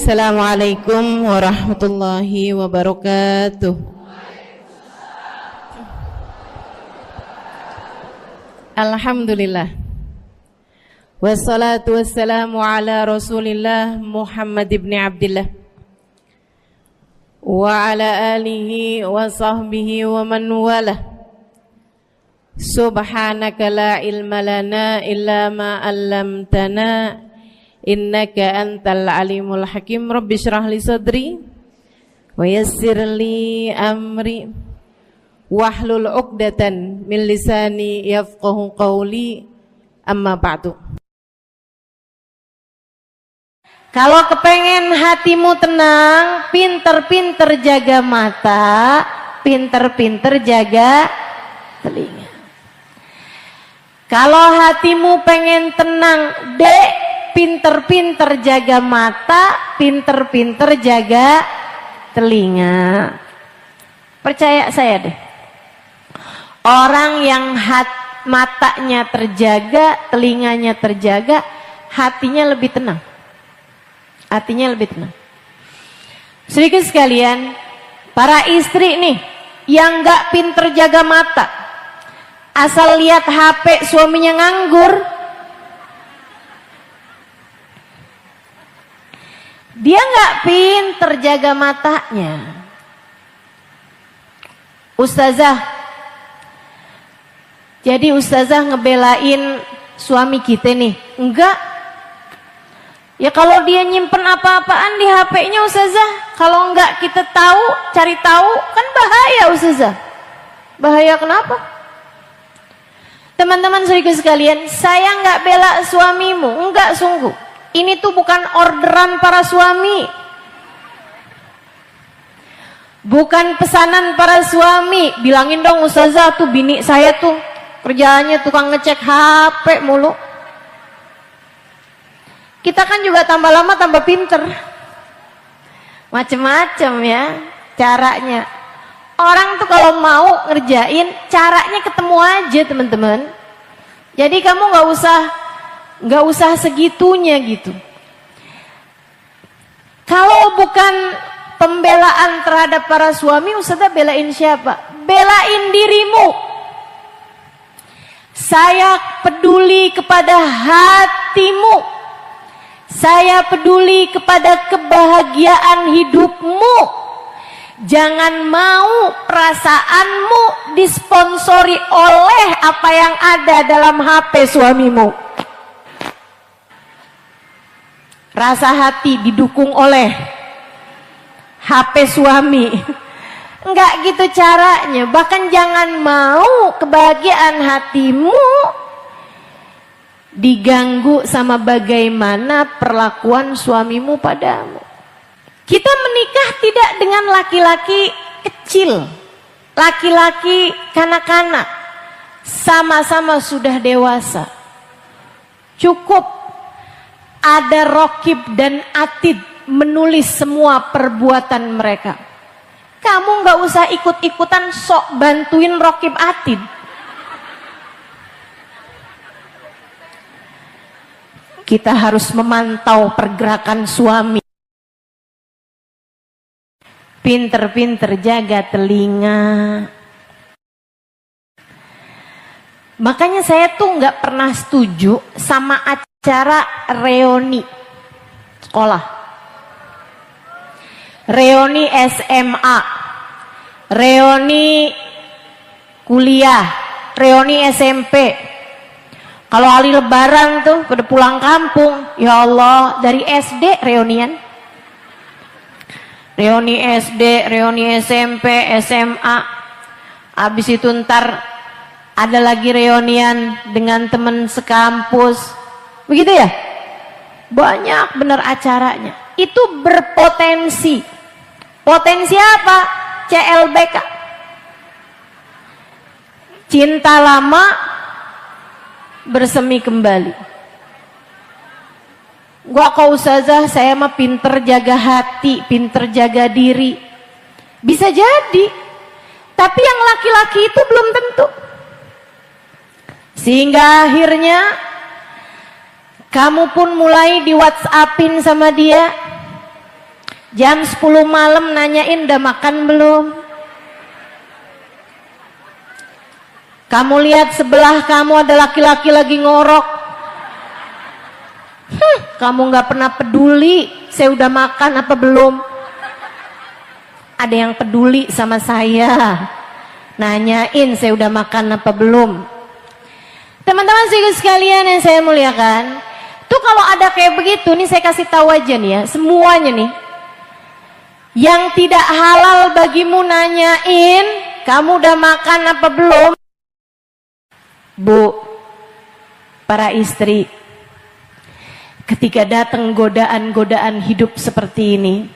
Assalamualaikum warahmatullahi wabarakatuh. Alhamdulillah. Wassalatu wassalamu ala Rasulillah Muhammad ibn Abdillah wa ala alihi wa sahbihi wa man walah. Subhanaka la ilma lana illa ma 'allamtana innaka antal alimul hakim. Rabbi shrah li sadri wa yassir li amri wahlul 'uqdatan min lisani yafqahu qawli. Amma ba'du. Kalau kepengen hatimu tenang, pinter-pinter jaga mata, pinter-pinter jaga telinga. Kalau hatimu pengen tenang, dek, pinter-pinter jaga mata, pinter-pinter jaga telinga. Percaya saya deh, orang yang matanya terjaga, telinganya terjaga, hatinya lebih tenang. Hatinya lebih tenang. Sedikit sekalian, para istri nih yang gak pinter jaga mata, asal lihat HP suaminya nganggur, dia nggak pinter jaga matanya. Ustazah, jadi ustazah ngebelain suami kita nih? Enggak. Ya kalau dia nyimpen apa-apaan di HP-nya ustazah, kalau enggak kita tahu, cari tahu, kan bahaya ustazah. Bahaya kenapa? Teman-teman saudara sekalian, saya nggak bela suamimu, enggak, sungguh. Ini tuh bukan orderan para suami, bukan pesanan para suami. Bilangin dong ustazah, tuh bini saya tuh kerjaannya tukang ngecek HP mulu. Kita kan juga tambah lama tambah pinter, macem-macem ya caranya. Orang tuh kalau mau ngerjain, caranya ketemu aja teman-teman. Jadi kamu nggak usah segitunya gitu. Kalau bukan pembelaan terhadap para suami, ustazah belain siapa? Belain dirimu. Saya peduli kepada hatimu. Saya peduli kepada kebahagiaan hidupmu. Jangan mau perasaanmu disponsori oleh apa yang ada dalam HP suamimu. Rasa hati didukung oleh HP suami. Enggak gitu caranya. Bahkan jangan mau kebahagiaan hatimu diganggu sama bagaimana perlakuan suamimu padamu. Kita menikah tidak dengan laki-laki kecil, laki-laki kanak-kanak, sama-sama sudah dewasa. Cukup ada Rokib dan Atid menulis semua perbuatan mereka. Kamu nggak usah ikut-ikutan sok bantuin Rokib Atid. Kita harus memantau pergerakan suami. Pinter-pinter jaga telinga. Makanya saya tuh nggak pernah setuju sama acara reuni sekolah, reuni SMA, reuni kuliah, reuni SMP. Kalau hari lebaran tuh pada pulang kampung, ya Allah, dari SD reunian. Reuni SD, reuni SMP, SMA. Habis itu ntar ada lagi reunian dengan teman sekampus. Begitu ya? Banyak bener acaranya. Itu berpotensi. Potensi apa? CLBK. Cinta lama bersemi kembali. Gua kok ustazah, saya mah pinter jaga hati, pinter jaga diri. Bisa jadi, tapi yang laki-laki itu belum tentu. Sehingga akhirnya kamu pun mulai di WhatsAppin sama dia, Jam 10 malam nanyain udah makan belum? Kamu lihat sebelah kamu ada laki-laki lagi ngorok. Kamu nggak pernah peduli saya udah makan apa belum. Ada yang peduli sama saya, nanyain saya udah makan apa belum. Teman-teman sekalian yang saya muliakan, tuh kalau ada kayak begitu nih, saya kasih tahu aja nih ya, semuanya nih, yang tidak halal bagimu nanyain kamu udah makan apa belum. Bu, para istri, ketika datang godaan-godaan hidup seperti ini,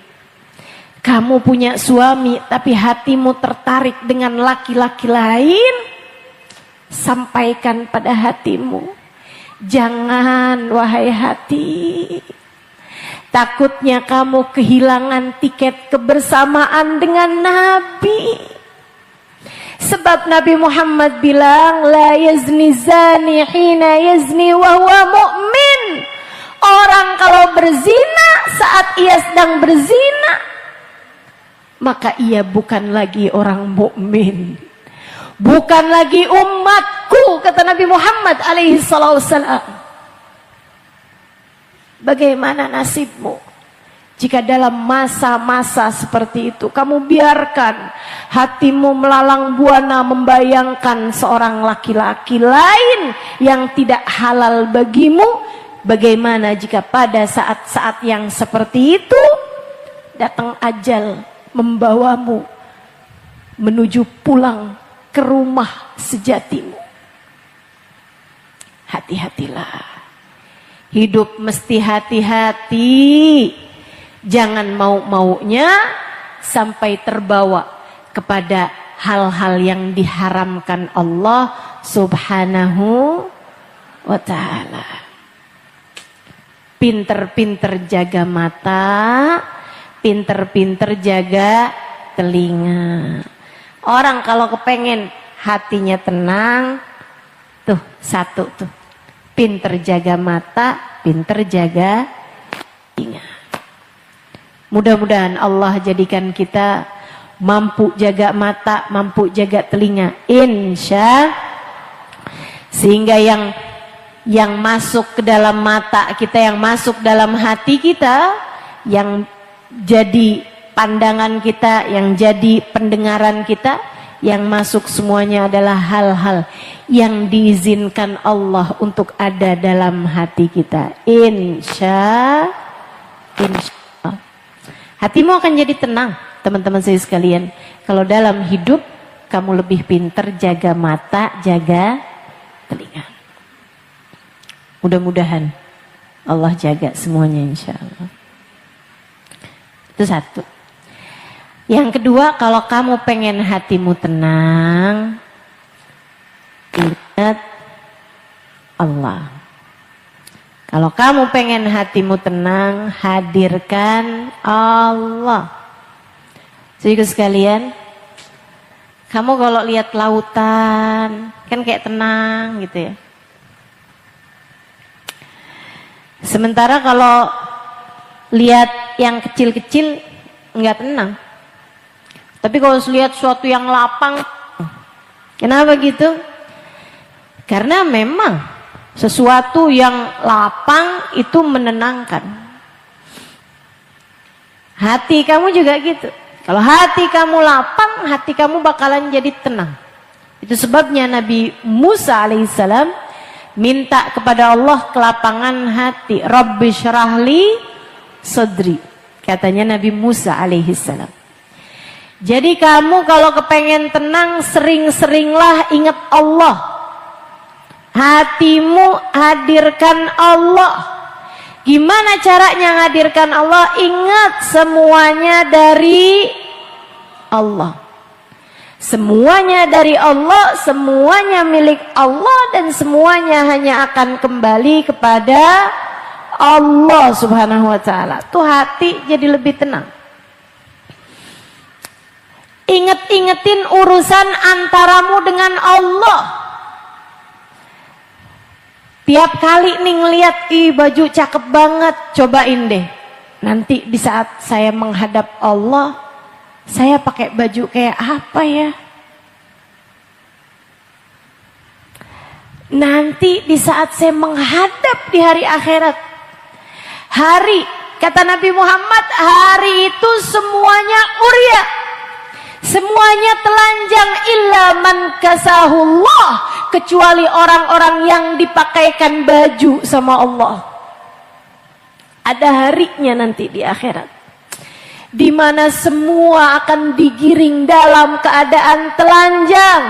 kamu punya suami tapi hatimu tertarik dengan laki-laki lain, sampaikan pada hatimu, jangan wahai hati, takutnya kamu kehilangan tiket kebersamaan dengan Nabi. Sebab Nabi Muhammad bilang, la yazni zani hina yazni wa huwa mu'min. Orang kalau berzina saat ia sedang berzina, maka ia bukan lagi orang mukmin, bukan lagi umatku, kata Nabi Muhammad alaihi salam. Bagaimana nasibmu jika dalam masa-masa seperti itu kamu biarkan hatimu melalang buana membayangkan seorang laki-laki lain yang tidak halal bagimu? Bagaimana jika pada saat-saat yang seperti itu datang ajal membawamu menuju pulang ke rumah sejatimu? Hati-hatilah. Hidup mesti hati-hati. Jangan mau-maunya sampai terbawa kepada hal-hal yang diharamkan Allah Subhanahu wa ta'ala. Pinter-pinter jaga mata, pinter-pinter jaga telinga. Orang kalau kepengen hatinya tenang, tuh satu tuh, pinter jaga mata, pinter jaga telinga. Mudah-mudahan Allah jadikan kita mampu jaga mata, mampu jaga telinga, insya. Sehingga yang masuk ke dalam mata kita, yang masuk dalam hati kita, yang jadi pandangan kita, yang jadi pendengaran kita, yang masuk semuanya adalah hal-hal yang diizinkan Allah untuk ada dalam hati kita. Insya Allah. Hatimu akan jadi tenang, teman-teman saya sekalian. Kalau dalam hidup kamu lebih pintar jaga mata, jaga telinga. Mudah-mudahan Allah jaga semuanya insya Allah. Itu satu. Yang kedua, kalau kamu pengen hatimu tenang, ingat Allah. Kalau kamu pengen hatimu tenang, hadirkan Allah. Jadi sekalian, kamu kalau lihat lautan, kan kayak tenang gitu ya. Sementara kalau lihat yang kecil-kecil nggak tenang. Tapi kalau lihat sesuatu yang lapang, kenapa gitu? Karena memang sesuatu yang lapang itu menenangkan. Hati kamu juga gitu. Kalau hati kamu lapang, hati kamu bakalan jadi tenang. Itu sebabnya Nabi Musa alaihissalam minta kepada Allah kelapangan hati. Rabbi syrahli sadri, katanya Nabi Musa alaihissalam. Jadi kamu kalau kepengen tenang, sering-seringlah ingat Allah. Hatimu hadirkan Allah. Gimana caranya hadirkan Allah? Ingat semuanya dari Allah. Semuanya dari Allah, semuanya milik Allah, dan semuanya hanya akan kembali kepada Allah Subhanahu wa ta'ala. Tuh hati jadi lebih tenang. Inget-ingetin urusan antaramu dengan Allah. Tiap kali nih ngeliat, ih baju cakep banget, cobain deh. nanti di saat saya menghadap Allah, saya pakai baju kayak apa ya? Nanti di saat saya menghadap di hari akhirat, hari, kata Nabi Muhammad, hari itu semuanya urya, semuanya telanjang, illa man kasahullah, kecuali orang-orang yang dipakaikan baju sama Allah. Ada harinya nanti di akhirat, di mana semua akan digiring dalam keadaan telanjang,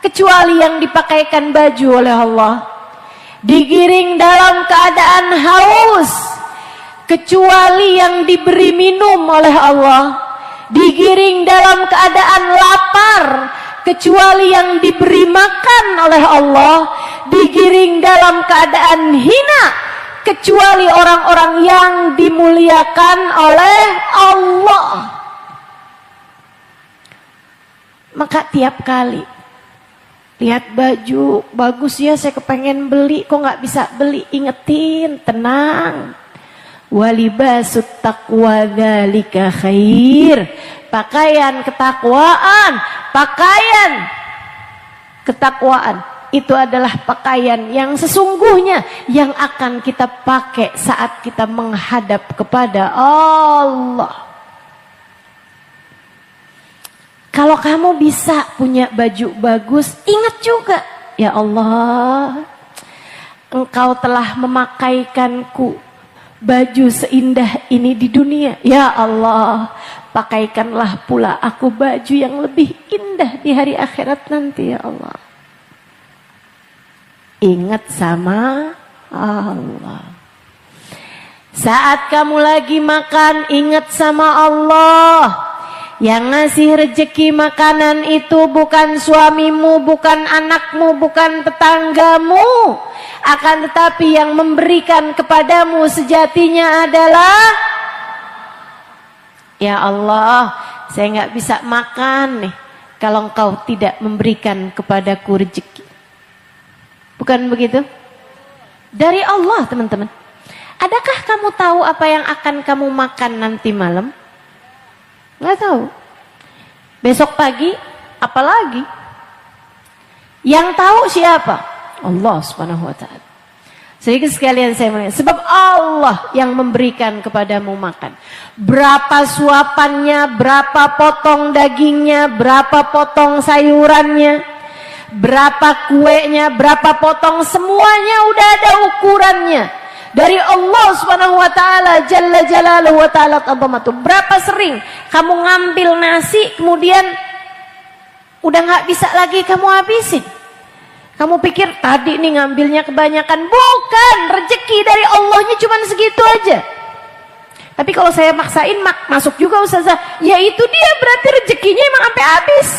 kecuali yang dipakaikan baju oleh Allah. Digiring dalam keadaan haus, kecuali yang diberi minum oleh Allah. Digiring dalam keadaan lapar, kecuali yang diberi makan oleh Allah. Digiring dalam keadaan hina, kecuali orang-orang yang dimuliakan oleh Allah. Maka tiap kali lihat baju bagus ya, saya kepengen beli, kok nggak bisa beli, ingetin, tenang. Walibasut taqwa dzalika khair. Pakaian ketakwaan, pakaian ketakwaan itu adalah pakaian yang sesungguhnya yang akan kita pakai saat kita menghadap kepada Allah. Kalau kamu bisa punya baju bagus, ingat juga, ya Allah, Engkau telah memakaikanku baju seindah ini di dunia. Ya Allah, pakaikanlah pula aku baju yang lebih indah di hari akhirat nanti, ya Allah. Ingat sama Allah. Saat kamu lagi makan, ingat sama Allah. Yang ngasih rezeki makanan itu bukan suamimu, bukan anakmu, bukan tetanggamu. Akan tetapi yang memberikan kepadamu sejatinya adalah, ya Allah, saya nggak bisa makan nih kalau Engkau tidak memberikan kepadaku rezeki. Bukan begitu? Dari Allah, teman-teman. Adakah kamu tahu apa yang akan kamu makan nanti malam? Nggak tahu. Besok pagi, apalagi? Yang tahu siapa? Allah Subhanahu wa ta'ala. Sehingga sekalian saya melihat, sebab Allah yang memberikan kepadamu makan. Berapa suapannya, berapa potong dagingnya, berapa potong sayurannya, berapa kuenya, berapa potong, semuanya udah ada ukurannya. Dari Allah Subhanahu wa ta'ala, Jalla Jalaluhu wa ta'ala azamatu. Berapa sering kamu ngambil nasi, kemudian udah gak bisa lagi kamu habisin. Kamu pikir tadi nih ngambilnya kebanyakan. Bukan, rezeki dari Allahnya cuma segitu aja. Tapi kalau saya maksain, masuk juga Ustazah. Ya itu dia, berarti rezekinya emang sampai habis.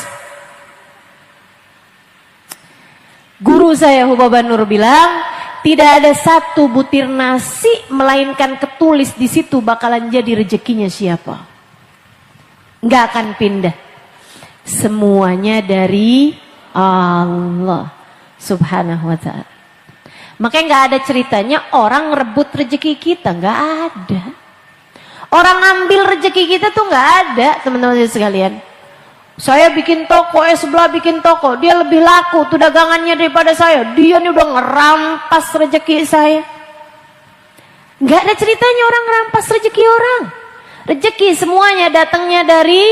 Guru saya Hubaba Nur bilang, tidak ada satu butir nasi melainkan ketulis di situ bakalan jadi rezekinya siapa. Nggak akan pindah. Semuanya dari Allah Subhanahu wa ta'ala. Makanya nggak ada ceritanya orang rebut rezeki kita, nggak ada. Orang ngambil rezeki kita tuh nggak ada, teman-teman sekalian. Saya bikin toko, sebelah bikin toko, dia lebih laku tuh dagangannya daripada saya. Dia nih udah ngerampas rezeki saya. Nggak ada ceritanya orang ngerampas rezeki orang. Rezeki semuanya datangnya dari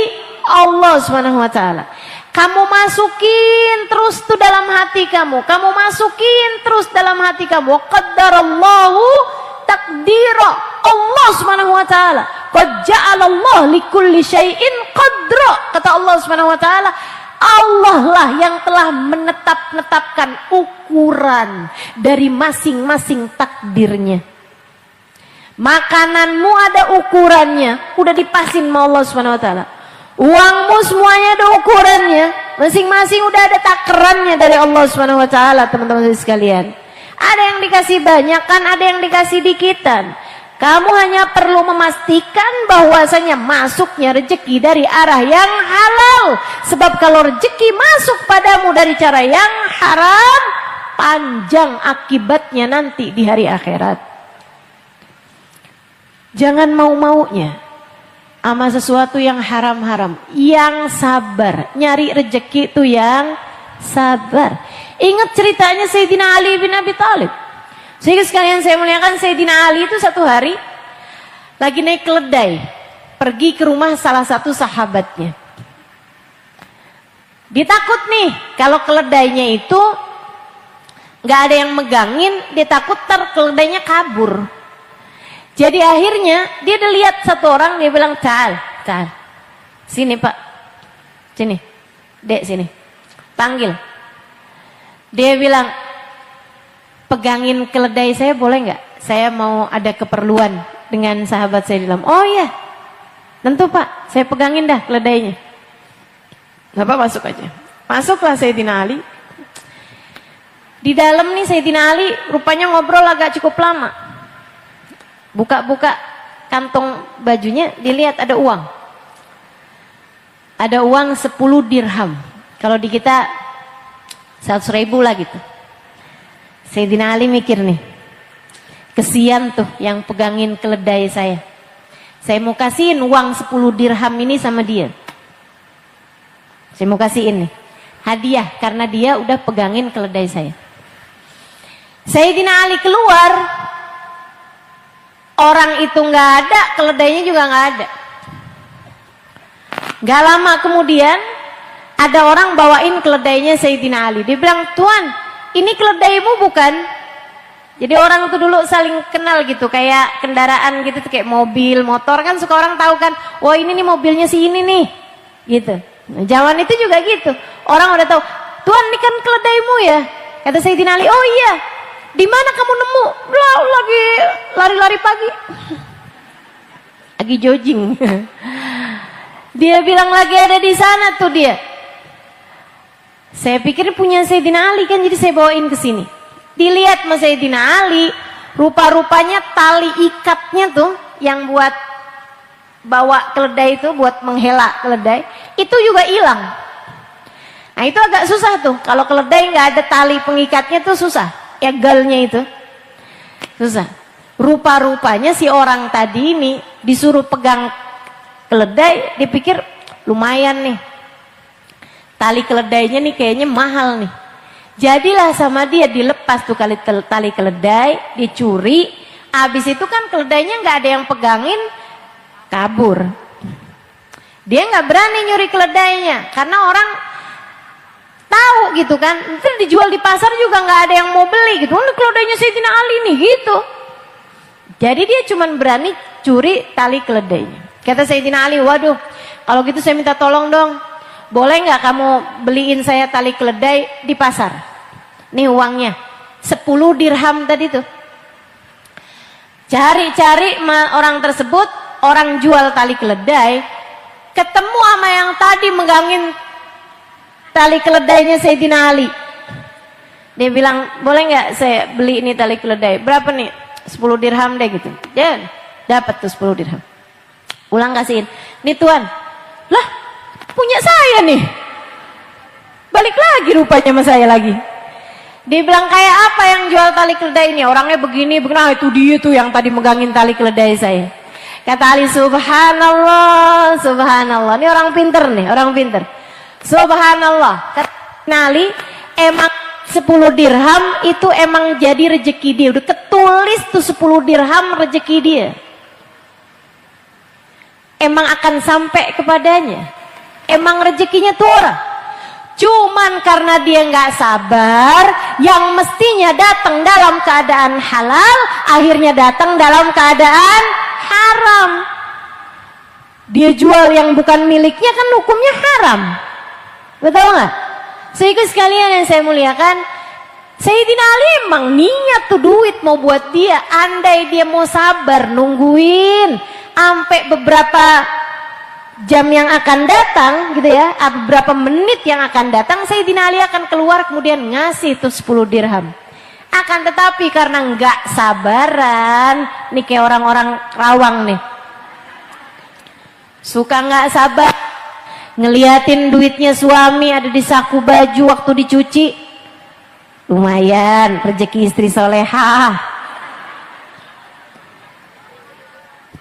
Allah Subhanahu wa ta'ala. Kamu masukin terus tuh dalam hati kamu. Kamu masukin terus dalam hati kamu. Qaddarallahu takdira. Allah Subhanahu wa ta'ala. Qad ja'alallah likulli syai'in qadra. Kata Allah Subhanahu wa ta'ala, Allah lah yang telah menetapkan ukuran dari masing-masing takdirnya. Makananmu ada ukurannya, udah dipasin sama Allah Subhanahu wa ta'ala. Uangmu semuanya ada ukurannya, masing-masing udah ada takarannya dari Allah Subhanahu wa ta'ala, teman-teman sekalian. Ada yang dikasih banyak kan, ada yang dikasih dikitan. Kamu hanya perlu memastikan bahwasanya masuknya rezeki dari arah yang halal. Sebab kalau rezeki masuk padamu dari cara yang haram, panjang akibatnya nanti di hari akhirat. Jangan mau-maunya sama sesuatu yang haram-haram. Yang sabar. Nyari rezeki itu yang sabar. Ingat ceritanya Sayyidina Ali bin Abi Thalib. Sehingga sekalian saya muliakan, Sayyidina Ali itu satu hari lagi naik keledai. Pergi ke rumah salah satu sahabatnya. Dia takut nih kalau keledainya itu nggak ada yang megangin, dia takut keledainya kabur. Jadi akhirnya dia udah lihat satu orang, dia bilang, "Tal, sini Pak, sini, Dek sini, panggil." Dia bilang, "Pegangin keledai saya boleh nggak? Saya mau ada keperluan dengan sahabat saya di dalam." "Oh iya, tentu Pak, saya pegangin dah keledainya." Bapak masuk aja. Masuklah Sayyidina Ali. Di dalam nih Sayyidina Ali rupanya ngobrol agak cukup lama. Buka-buka kantong bajunya, dilihat ada uang. Ada uang 10 dirham. Kalau di kita 100.000 lah gitu. Sayyidina Ali mikir nih, kesian tuh yang pegangin keledai saya. Saya mau kasihin uang 10 dirham ini sama dia. Saya mau kasihin nih hadiah karena dia udah pegangin keledai saya. Sayyidina Ali keluar, orang itu nggak ada, keledainya juga nggak ada. Gak lama kemudian ada orang bawain keledainya Sayyidina Ali. Dia bilang, "Tuan, ini keledaimu bukan?" Jadi orang itu dulu saling kenal gitu, kayak kendaraan gitu, kayak mobil, motor kan suka orang tahu kan, "Wah, ini nih mobilnya si ini nih," gitu. Nah, zaman itu juga gitu, orang udah tahu, "Tuan, ini kan keledaimu ya?" Kata Sayyidina Ali, "Oh iya, di mana kamu nemu?" "Lagi lari-lari pagi." Lagi jogging. Dia bilang lagi ada di sana tuh dia. Saya pikir punya Sayyidina Ali kan, jadi saya bawain ke sini. Dilihat sama Sayyidina Ali, rupa-rupanya tali ikatnya tuh yang buat bawa keledai itu, buat menghela keledai, itu juga hilang. Nah itu agak susah tuh, kalau keledai nggak ada tali pengikatnya tuh susah, egalnya itu susah. Rupa-rupanya si orang tadi ini disuruh pegang keledai, dipikir lumayan nih, tali keledainya nih kayaknya mahal nih. Jadilah sama dia dilepas tuh tali keledai, dicuri. Abis itu kan keledainya nggak ada yang pegangin, kabur. Dia nggak berani nyuri keledainya karena orang tahu gitu kan, nanti dijual di pasar juga nggak ada yang mau beli gitu. "Ini keledainya Sayyidina Ali nih," gitu. Jadi dia cuma berani curi tali keledainya. Kata Sayyidina Ali, "Waduh, kalau gitu saya minta tolong dong, boleh nggak kamu beliin saya tali keledai di pasar? Nih uangnya 10 dirham tadi tuh." Cari-cari orang tersebut, orang jual tali keledai, ketemu sama yang tadi megangin tali keledainya Sayyidina Ali. Dia bilang, "Boleh nggak saya beli ini tali keledai? Berapa nih?" 10 dirham deh gitu. Jangan, dapat tuh 10 dirham. Ulang kasihin. "Nih Tuan." "Lah, punya saya nih." Balik lagi rupanya sama saya lagi. Dia bilang, "Kayak apa yang jual tali keledai ini? Orangnya begini, begini." "Ah, itu dia tuh yang tadi megangin tali keledai saya." Kata Ali, "Subhanallah, subhanallah." Ini orang pinter nih, orang pinter. Subhanallah. Kata Ali, emang 10 dirham itu emang jadi rezeki dia. Udah ketulis tuh 10 dirham rezeki dia. Emang akan sampai kepadanya. Emang rezekinya tuh orang. Cuman karena dia nggak sabar, yang mestinya datang dalam keadaan halal, akhirnya datang dalam keadaan haram. Dia jual yang bukan miliknya kan hukumnya haram. Betul nggak? Sehingga sekalian yang saya muliakan, Sayyidina Ali emang niat tuh duit mau buat dia. Andai dia mau sabar nungguin sampai beberapa jam yang akan datang gitu ya, beberapa menit yang akan datang, Sayyidina Ali akan keluar kemudian ngasih tuh 10 dirham. Akan tetapi karena nggak sabaran, nih kayak orang-orang Rawang nih, suka nggak sabar ngeliatin duitnya suami ada di saku baju waktu dicuci, lumayan rezeki istri solehah.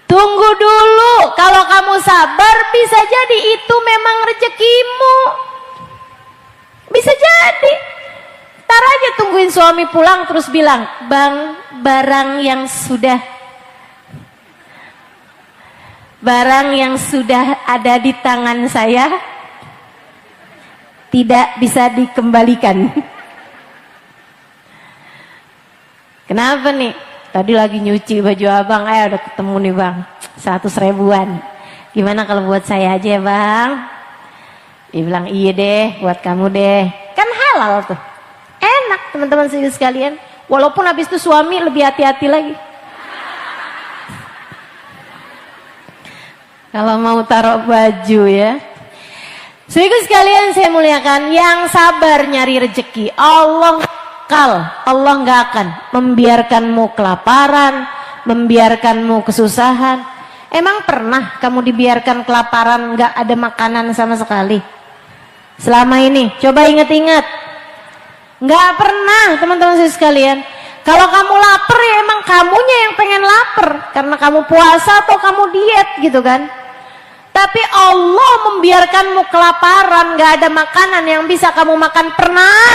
Tunggu dulu, kalau kamu sabar bisa jadi itu memang rezekimu. Bisa jadi. Ntar aja tungguin suami pulang terus bilang, "Bang, barang yang sudah ada di tangan saya tidak bisa dikembalikan." Kenapa nih? Tadi lagi nyuci baju abang, udah ketemu nih bang, 100 ribuan. Gimana kalau buat saya aja ya bang? Dia bilang, iya deh, buat kamu deh. Kan halal tuh. Enak teman-teman sekalian. Walaupun habis itu suami lebih hati-hati lagi. Kalau mau taruh baju ya. Saudara sekalian saya muliakan, yang sabar nyari rezeki, Allah nggak akan membiarkanmu kelaparan, membiarkanmu kesusahan. Emang pernah kamu dibiarkan kelaparan, nggak ada makanan sama sekali? Selama ini, coba ingat-ingat. Nggak pernah teman-teman sekalian. Kalau kamu lapar ya emang kamunya yang pengen lapar, karena kamu puasa atau kamu diet gitu kan. Tapi Allah membiarkanmu kelaparan, nggak ada makanan yang bisa kamu makan, pernah?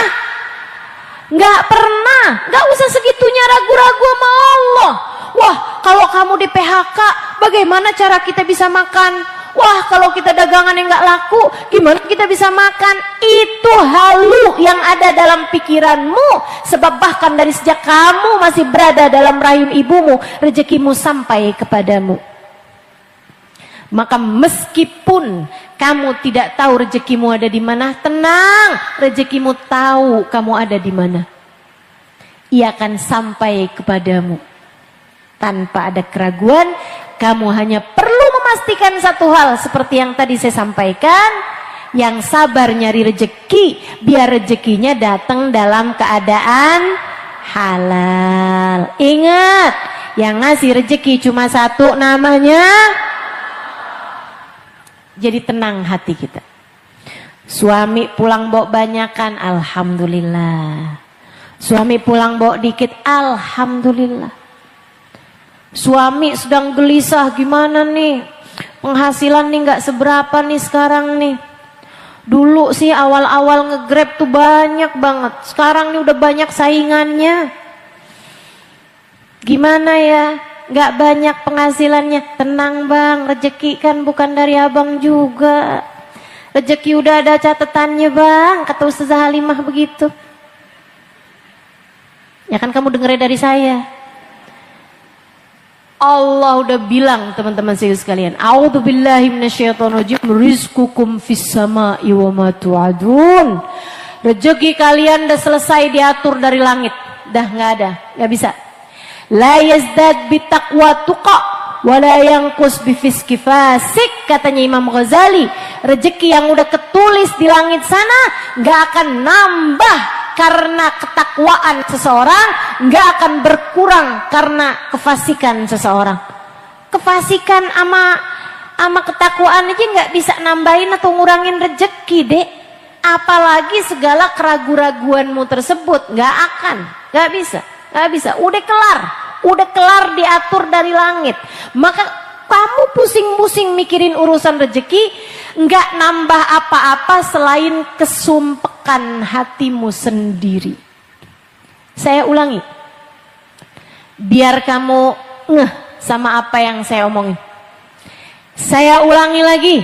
Nggak pernah. Nggak usah segitunya ragu-ragu sama Allah. Wah, kalau kamu di PHK, bagaimana cara kita bisa makan? Wah, kalau kita dagangan yang nggak laku, gimana kita bisa makan? Itu halu yang ada dalam pikiranmu. Sebab bahkan dari sejak kamu masih berada dalam rahim ibumu, rezekimu sampai kepadamu. Maka meskipun kamu tidak tahu rezekimu ada di mana, tenang, rezekimu tahu kamu ada di mana. Ia akan sampai kepadamu tanpa ada keraguan. Kamu hanya perlu memastikan satu hal, seperti yang tadi saya sampaikan, yang sabar nyari rezeki, biar rezekinya datang dalam keadaan halal. Ingat, yang ngasih rezeki cuma satu, namanya. Jadi tenang hati kita. Suami pulang bawa banyakan, alhamdulillah. Suami pulang bawa dikit, alhamdulillah. Suami sedang gelisah, gimana nih? Penghasilan nih nggak seberapa nih sekarang nih. Dulu sih awal-awal nge-Grab tuh banyak banget. Sekarang nih udah banyak saingannya. Gimana ya? Nggak banyak penghasilannya. Tenang bang, rezeki kan bukan dari abang juga. Rezeki udah ada catatannya bang, kata Ustazah Halimah begitu. Ya kan kamu dengerin dari saya. Allah udah bilang teman-teman sekalian, a'udzubillahi minasyaitonirrajim, rizqukum fis sama'i wa ma tu'adun. Rezeki kalian udah selesai diatur dari langit. Dah nggak ada, nggak bisa. La yazdad bitaqwa tuqa wa la yanqus bifiski fasik, katanya Imam Ghazali. Rezeki yang udah ketulis di langit sana nggak akan nambah karena ketakwaan seseorang, nggak akan berkurang karena kefasikan seseorang. Kefasikan ama ketakwaan aja nggak bisa nambahin atau ngurangin rezeki, Dek. Apalagi segala keraguan-raguanmu tersebut, nggak bisa. Udah kelar diatur dari langit. Maka kamu pusing-pusing mikirin urusan rezeki, nggak nambah apa-apa selain kesumpekan hatimu sendiri. Saya ulangi, biar kamu ngeh sama apa yang saya omongin. Saya ulangi lagi,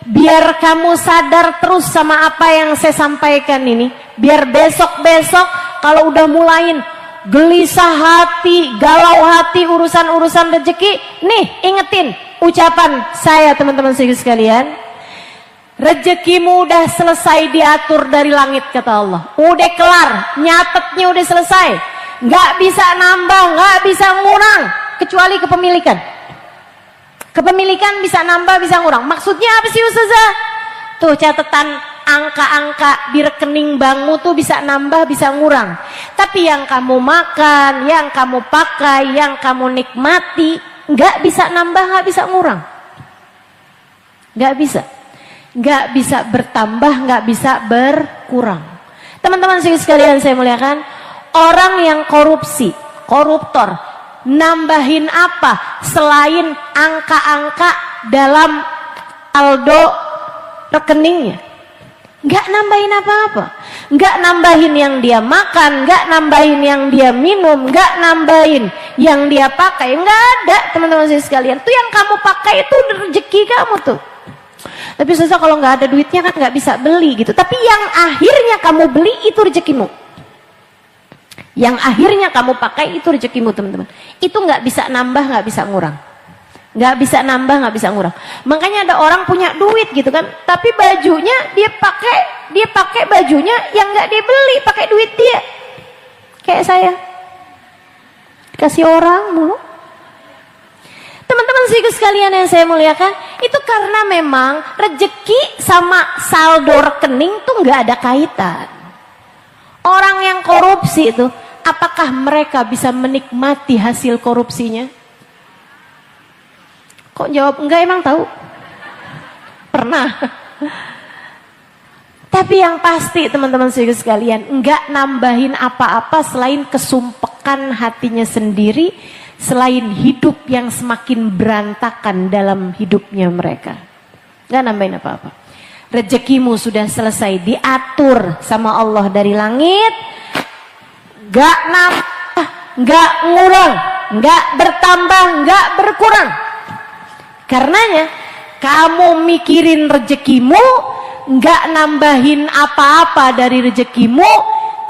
biar kamu sadar terus sama apa yang saya sampaikan ini. Biar besok-besok kalau udah mulain gelisah hati, galau hati, urusan-urusan rezeki, nih ingetin ucapan saya teman-teman sekalian. Rezekimu udah selesai diatur dari langit, kata Allah. Udah kelar, nyatetnya udah selesai. Nggak bisa nambah, nggak bisa ngurang, kecuali kepemilikan. Kepemilikan bisa nambah, bisa ngurang. Maksudnya apa sih Ustazah? Tuh catatan angka-angka di rekening bankmu tuh bisa nambah, bisa ngurang. Tapi yang kamu makan, yang kamu pakai, yang kamu nikmati, nggak bisa nambah, nggak bisa ngurang. Nggak bisa. Nggak bisa bertambah, nggak bisa berkurang. Teman-teman sekalian saya muliakan, orang yang korupsi, koruptor, nambahin apa selain angka-angka dalam saldo rekeningnya? Nggak nambahin apa-apa, nggak nambahin yang dia makan, nggak nambahin yang dia minum, nggak nambahin yang dia pakai, nggak ada teman-teman sekalian. Tuh yang kamu pakai itu rezeki kamu tuh. Tapi susah kalau nggak ada duitnya kan nggak bisa beli gitu. Tapi yang akhirnya kamu beli itu rezekimu. Yang akhirnya kamu pakai itu rezekimu teman-teman. Itu nggak bisa nambah, nggak bisa ngurang. Nggak bisa nambah, nggak bisa ngurang. Makanya ada orang punya duit gitu kan, tapi bajunya dia pakai bajunya yang nggak dia beli, pakai duit dia. Kayak saya, kasih orang mulu. Teman-teman sih sekalian yang saya muliakan, itu karena memang rezeki sama saldo rekening tuh nggak ada kaitan. Orang yang korupsi itu, apakah mereka bisa menikmati hasil korupsinya? Kok jawab enggak, emang tahu? Pernah. Tapi yang pasti teman-teman sekalian, enggak nambahin apa-apa selain kesumpekan hatinya sendiri, selain hidup yang semakin berantakan dalam hidupnya mereka. Enggak nambahin apa-apa. Rezekimu sudah selesai diatur sama Allah dari langit, enggak nambah, enggak ngurang, enggak bertambah, enggak berkurang. Karenanya kamu mikirin rezekimu, nggak nambahin apa-apa dari rezekimu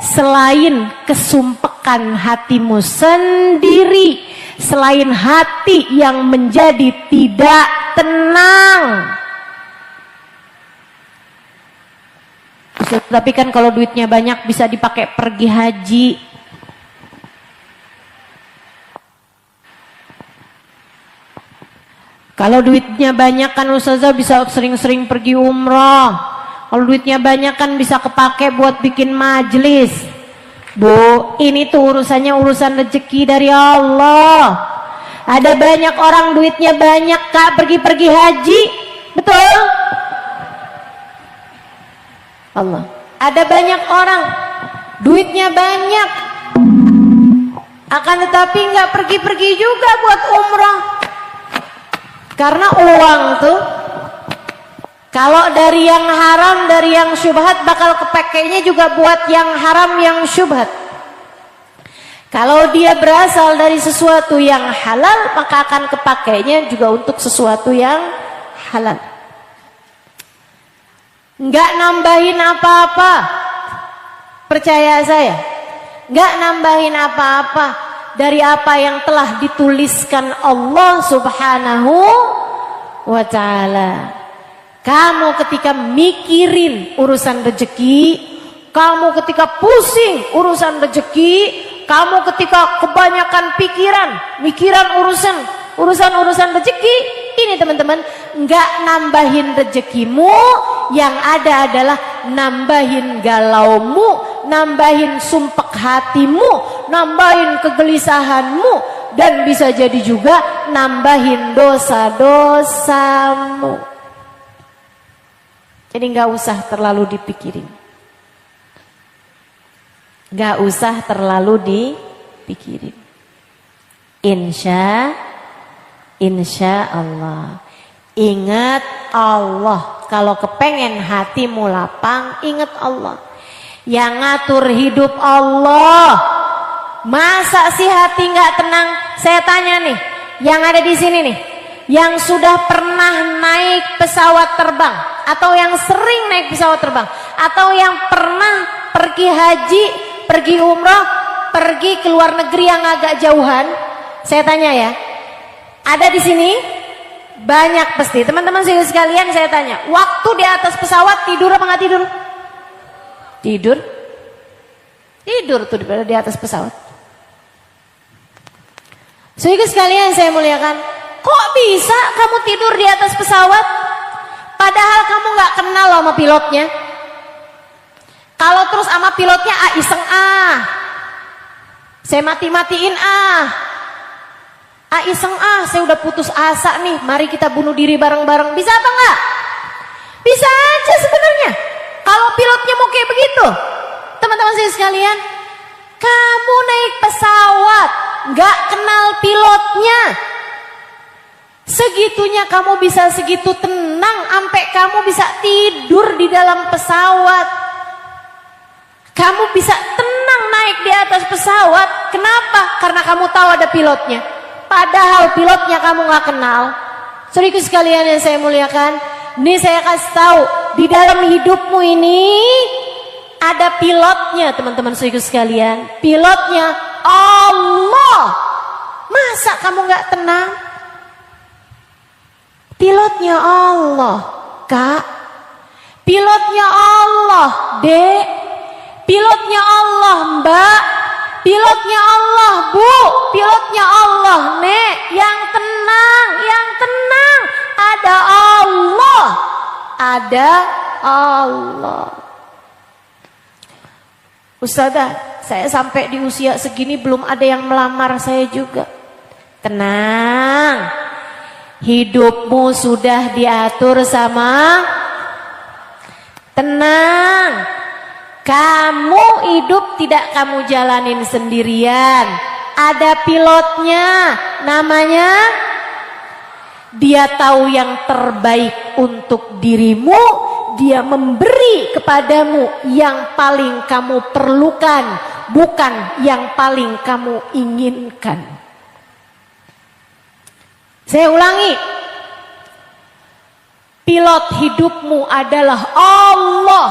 selain kesumpekan hatimu sendiri, selain hati yang menjadi tidak tenang. Tapi kan kalau duitnya banyak bisa dipakai pergi haji. Kalau duitnya banyak kan ustazah bisa sering-sering pergi umroh. Kalau duitnya banyak kan bisa kepake buat bikin majelis. Bu, ini tuh urusannya urusan rezeki dari Allah. Ada banyak orang duitnya banyak kak pergi-pergi haji. Betul? Allah. Ada banyak orang duitnya banyak, akan tetapi nggak pergi-pergi juga buat umroh. Karena uang tuh kalau dari yang haram, dari yang syubhat bakal kepakainya juga buat yang haram, yang syubhat. Kalau dia berasal dari sesuatu yang halal, maka akan kepakainya juga untuk sesuatu yang halal. Nggak nambahin apa-apa, percaya saya, nggak nambahin apa-apa dari apa yang telah dituliskan Allah Subhanahu wa ta'ala. Kamu ketika mikirin urusan rezeki, kamu ketika pusing urusan rezeki, kamu ketika kebanyakan mikiran urusan rezeki, ini teman-teman, nggak nambahin rezekimu, yang ada adalah nambahin galaumu, nambahin sumpek hatimu, nambahin kegelisahanmu, dan bisa jadi juga nambahin dosa-dosamu. Jadi nggak usah terlalu dipikirin, nggak usah terlalu dipikirin. Insya Allah. Ingat Allah. Kalau kepengen hatimu lapang, ingat Allah. Yang ngatur hidup Allah. Masa sih hati nggak tenang? Saya tanya nih, yang ada di sini nih, yang sudah pernah naik pesawat terbang, atau yang sering naik pesawat terbang, atau yang pernah pergi haji, pergi umrah, pergi ke luar negeri yang agak jauhan, saya tanya ya, ada di sini banyak pasti teman-teman sekalian. Saya tanya, waktu di atas pesawat tidur apa nggak tidur? Tidur tuh di atas pesawat. Sehingga sekalian saya muliakan, kok bisa kamu tidur di atas pesawat padahal kamu nggak kenal sama pilotnya? Kalau terus sama pilotnya iseng saya mati-matiin iseng saya udah putus asa nih, mari kita bunuh diri bareng-bareng. Bisa apa enggak? Bisa aja sebenarnya. Kalau pilotnya mau kayak begitu. Teman-teman saya sekalian, kamu naik pesawat nggak kenal pilotnya. Segitunya kamu bisa segitu tenang, sampai kamu bisa tidur di dalam pesawat. Kamu bisa tenang naik di atas pesawat. Kenapa? Karena kamu tahu ada pilotnya. Padahal pilotnya kamu nggak kenal. Saudaraku sekalian yang saya muliakan, ini saya kasih tahu, di dalam hidupmu ini ada pilotnya, teman-teman saudaraku sekalian. Pilotnya Allah. Masa kamu nggak tenang? Pilotnya Allah, Kak. Pilotnya Allah, Dek. Pilotnya Allah, Mbak. Pilotnya Allah, Bu. Pilotnya Allah, Nek. Yang tenang, yang tenang. Ada Allah. Ada Allah. Ustazah, saya sampai di usia segini belum ada yang melamar saya juga. Tenang. Hidupmu sudah diatur sama. Tenang. Kamu hidup tidak kamu jalanin sendirian. Ada pilotnya, namanya. Dia tahu yang terbaik untuk dirimu. Dia memberi kepadamu yang paling kamu perlukan, bukan yang paling kamu inginkan. Saya ulangi. Pilot hidupmu adalah Allah.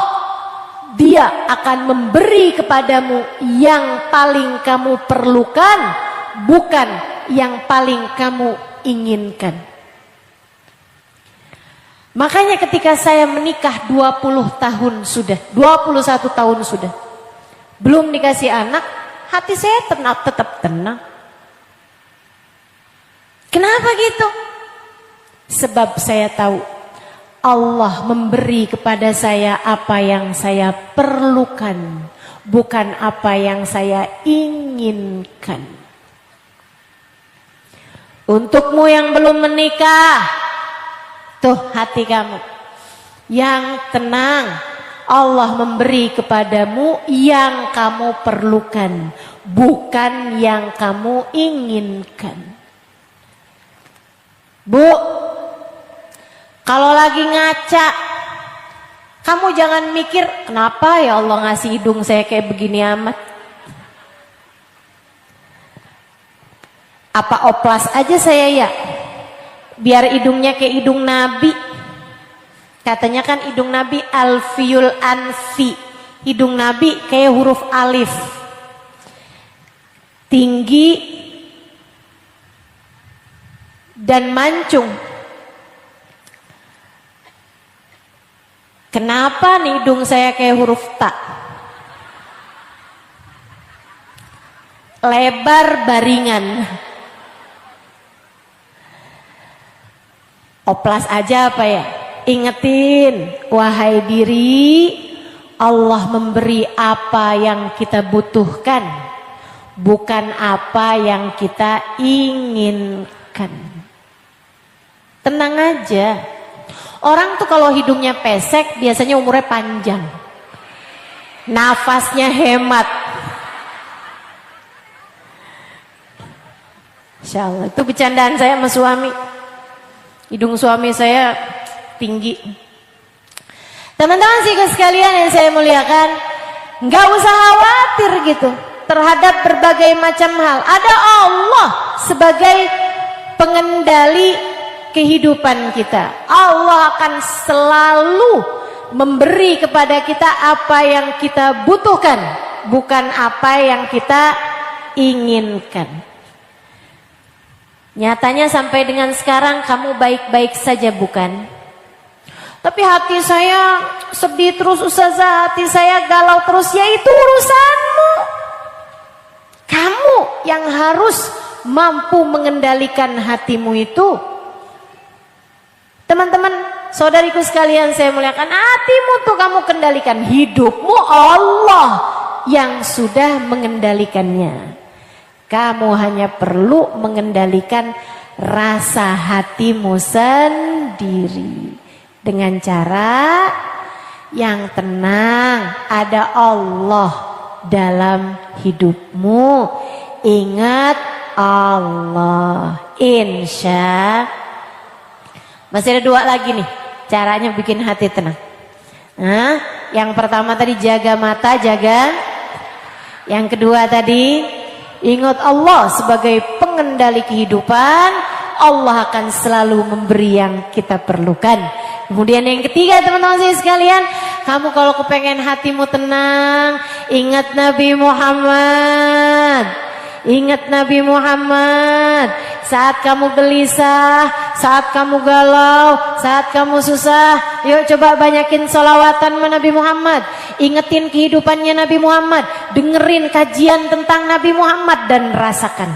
Dia akan memberi kepadamu yang paling kamu perlukan, bukan yang paling kamu inginkan. Makanya ketika saya menikah 20 tahun sudah, 21 tahun sudah, belum dikasih anak, hati saya tetap tenang. Kenapa gitu? Sebab saya tahu Allah memberi kepada saya apa yang saya perlukan, bukan apa yang saya inginkan. Untukmu yang belum menikah, tuh hati kamu yang tenang. Allah memberi kepadamu yang kamu perlukan, bukan yang kamu inginkan. Bu, kalau lagi ngaca, kamu jangan mikir, kenapa ya Allah ngasih hidung saya kayak begini amat. Apa oplas aja saya ya? Biar hidungnya kayak hidung Nabi. Katanya kan hidung Nabi alfiul anfi. Hidung Nabi kayak huruf alif. Tinggi dan mancung. Kenapa nih hidung saya kayak huruf ta? Lebar baringan. Oplas aja apa ya? Ingetin, wahai diri, Allah memberi apa yang kita butuhkan, bukan apa yang kita inginkan. Tenang aja. Orang tuh kalau hidungnya pesek biasanya umurnya panjang. Nafasnya hemat. Insya Allah. Itu bercandaan saya sama suami. Hidung suami saya tinggi. Teman-teman sih sekalian yang saya muliakan, nggak usah khawatir gitu terhadap berbagai macam hal. Ada Allah sebagai pengendali kehidupan kita. Allah akan selalu memberi kepada kita apa yang kita butuhkan, bukan apa yang kita inginkan. Nyatanya sampai dengan sekarang kamu baik-baik saja, bukan? Tapi hati saya sedih terus, Ustazah, hati saya galau terus. Ya itu urusanmu. Kamu yang harus mampu mengendalikan hatimu itu. Teman-teman, saudariku sekalian saya muliakan, hatimu tuh kamu kendalikan. Hidupmu Allah yang sudah mengendalikannya. Kamu hanya perlu mengendalikan rasa hatimu sendiri. Dengan cara yang tenang, ada Allah dalam hidupmu. Ingat, Allah. Insya. Masih ada 2 lagi nih caranya bikin hati tenang. Nah, yang pertama tadi jaga mata, jaga. Yang kedua tadi ingat Allah sebagai pengendali kehidupan. Allah akan selalu memberi yang kita perlukan. Kemudian yang ketiga teman-teman saya sekalian, kamu kalau kepengen hatimu tenang, ingat Nabi Muhammad. Ingat Nabi Muhammad. Saat kamu gelisah, saat kamu galau, saat kamu susah, yuk coba banyakin sholawatan Nabi Muhammad. Ingetin kehidupannya Nabi Muhammad. Dengerin kajian tentang Nabi Muhammad dan rasakan.